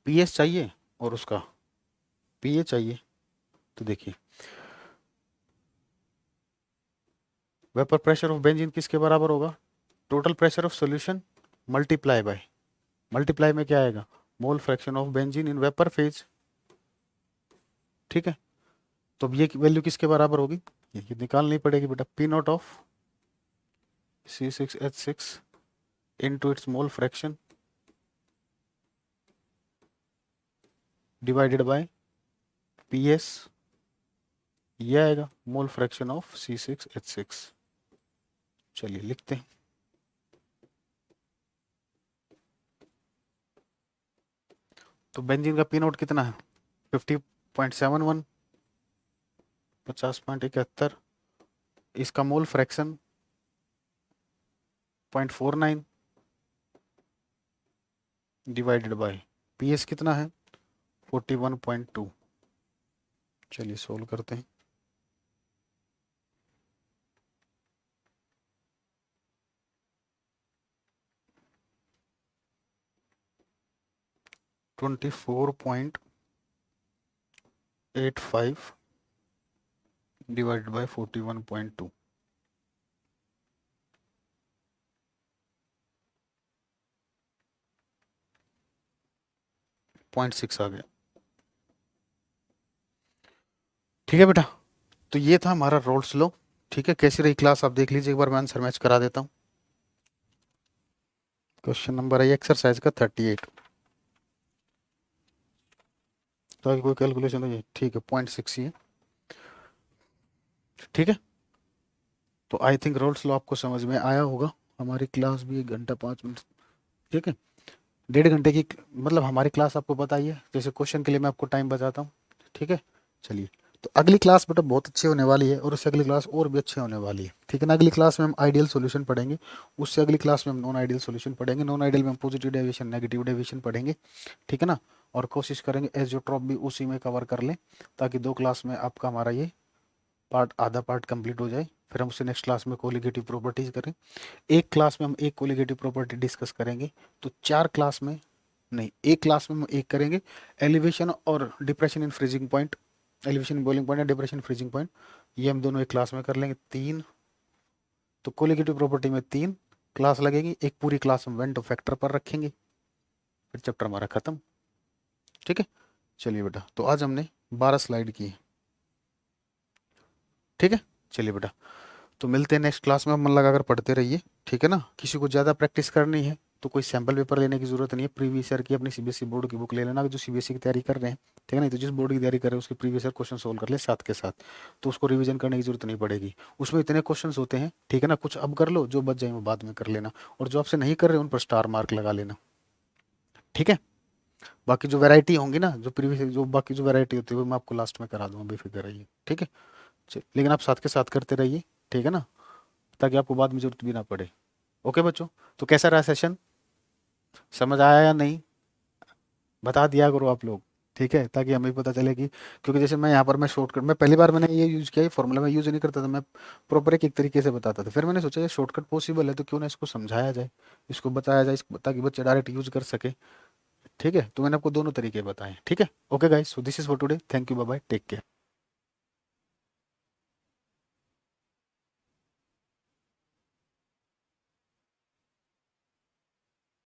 पीएस चाहिए और उसका पीए चाहिए। तो देखिए वेपर प्रेशर ऑफ बेंजीन किसके बराबर होगा, total pressure of solution multiply में क्या आएगा, mole fraction of benzene in vapour phase, ठीक है। तो अब ये वैल्यू किसके बराबर होगी, ये निकालनी पड़ेगी बेटा, P not of C6H6 into its mole fraction divided by PS, ये आएगा मोल फ्रैक्शन ऑफ C6H6। चलिए लिखते हैं, तो बेंजीन का पी नोट कितना है 50.71, 50.71, इसका mole fraction 0.49 divided by PS कितना है 41.2। चलिए सोल्व करते हैं, $24.85 डिवाइडेड बाय 41.2, 0.6 आ गया, ठीक है बेटा। तो ये था हमारा रोल्स लॉ, ठीक है। कैसी रही क्लास आप देख लीजिए एक बार, मैं आंसर मैच करा देता हूँ। क्वेश्चन नंबर है एक्सरसाइज का 38, ताकि कोई कैलकुलेशन हो जाए। ठीक है, 0.6 ही है। ठीक है, तो आई थिंक रोल्स लॉ आपको समझ में आया होगा। हमारी क्लास भी 1 घंटा 5 मिनट। ठीक है, 1.5 घंटे की मतलब हमारी क्लास आपको पता ही है। जैसे क्वेश्चन के लिए मैं आपको टाइम बताता हूँ। ठीक है, चलिए। तो अगली क्लास बेटा बहुत अच्छी होने वाली है, और उससे अगली क्लास और भी अच्छी होने वाली है। ठीक है ना, अगली क्लास में हम आइडियल सॉल्यूशन पढ़ेंगे। उससे अगली क्लास में हम नॉन आइडियल सॉल्यूशन पढ़ेंगे। नॉन आइडियल में हम पॉजिटिव डेविएशन नेगेटिव डेविएशन पढ़ेंगे। ठीक है ना, और कोशिश करेंगे एजियोट्रॉप भी उसी में कवर कर लें, ताकि 2 क्लास में आपका हमारा ये पार्ट आधा पार्ट कंप्लीट हो जाए। फिर हम उससे नेक्स्ट क्लास में कोलिगेटिव प्रॉपर्टीज करें। एक क्लास में हम एक कोलिगेटिव प्रॉपर्टी डिस्कस करेंगे, तो 4 क्लास में नहीं, एक क्लास में हम एक करेंगे। एलिवेशन और depression in freezing point, elevation boiling point या डिप्रेशन फ्रीजिंग पॉइंट, ये हम दोनों एक क्लास में कर लेंगे 3। तो कोलिगेटिव प्रॉपर्टी में 3 क्लास लगेगी। एक पूरी क्लास हम वेंट फैक्टर पर रखेंगे, फिर चैप्टर हमारा खत्म। ठीक है, चलिए बेटा, तो आज हमने 12 स्लाइड की है। ठीक है, चलिए बेटा, तो मिलते हैं नेक्स्ट क्लास में। आप मन लगाकर पढ़ते रहिए। ठीक है ना, किसी को ज़्यादा प्रैक्टिस करनी है तो कोई सैम्पल पेपर लेने की जरूरत नहीं है। प्रीवियस ईयर की अपनी सीबीएसई बोर्ड की बुक ले लेना, जो सीबीएसई की तैयारी कर रहे हैं। ठीक है, नहीं तो जिस बोर्ड की तैयारी कर रहे हैं उसके प्रीवियस ईयर क्वेश्चन सोल्व कर ले साथ के साथ, तो उसको रिवीजन करने की जरूरत नहीं पड़ेगी। उसमें इतने क्वेश्चन होते हैं। ठीक है ना, कुछ अब कर लो, जो बच जाए वो बाद में कर लेना, और जो आपसे नहीं कर रहे उन पर स्टार मार्क लगा लेना। ठीक है, बाकी जो वैरायटी होंगी ना, जो प्रीवियस जो बाकी जो वैरायटी होती है वो मैं आपको लास्ट में करा दूंगा, बेफिक्र रहिए। ठीक है, लेकिन आप साथ के साथ करते रहिए। ठीक है ना, ताकि आपको बाद में जरूरत भी ना पड़े। ओके बच्चों, तो कैसा रहा सेशन, समझ आया या नहीं, बता दिया करो आप लोग। ठीक है, ताकि हमें भी पता चले कि, क्योंकि जैसे मैं यहाँ पर मैं शॉर्टकट, मैं पहली बार मैंने ये यूज़ किया, ये फॉर्मूला मैं यूज़ नहीं करता था, मैं प्रॉपर एक एक तरीके से बताता था। फिर मैंने सोचा ये शॉर्टकट पॉसिबल है, तो क्यों ना इसको समझाया जाए, इसको बताया जाए, ताकि बच्चे डायरेक्ट यूज कर सके। ठीक है, तो मैंने आपको दोनों तरीके बताए। ठीक है, okay guys, so this is for today, thank you, bye bye, take care.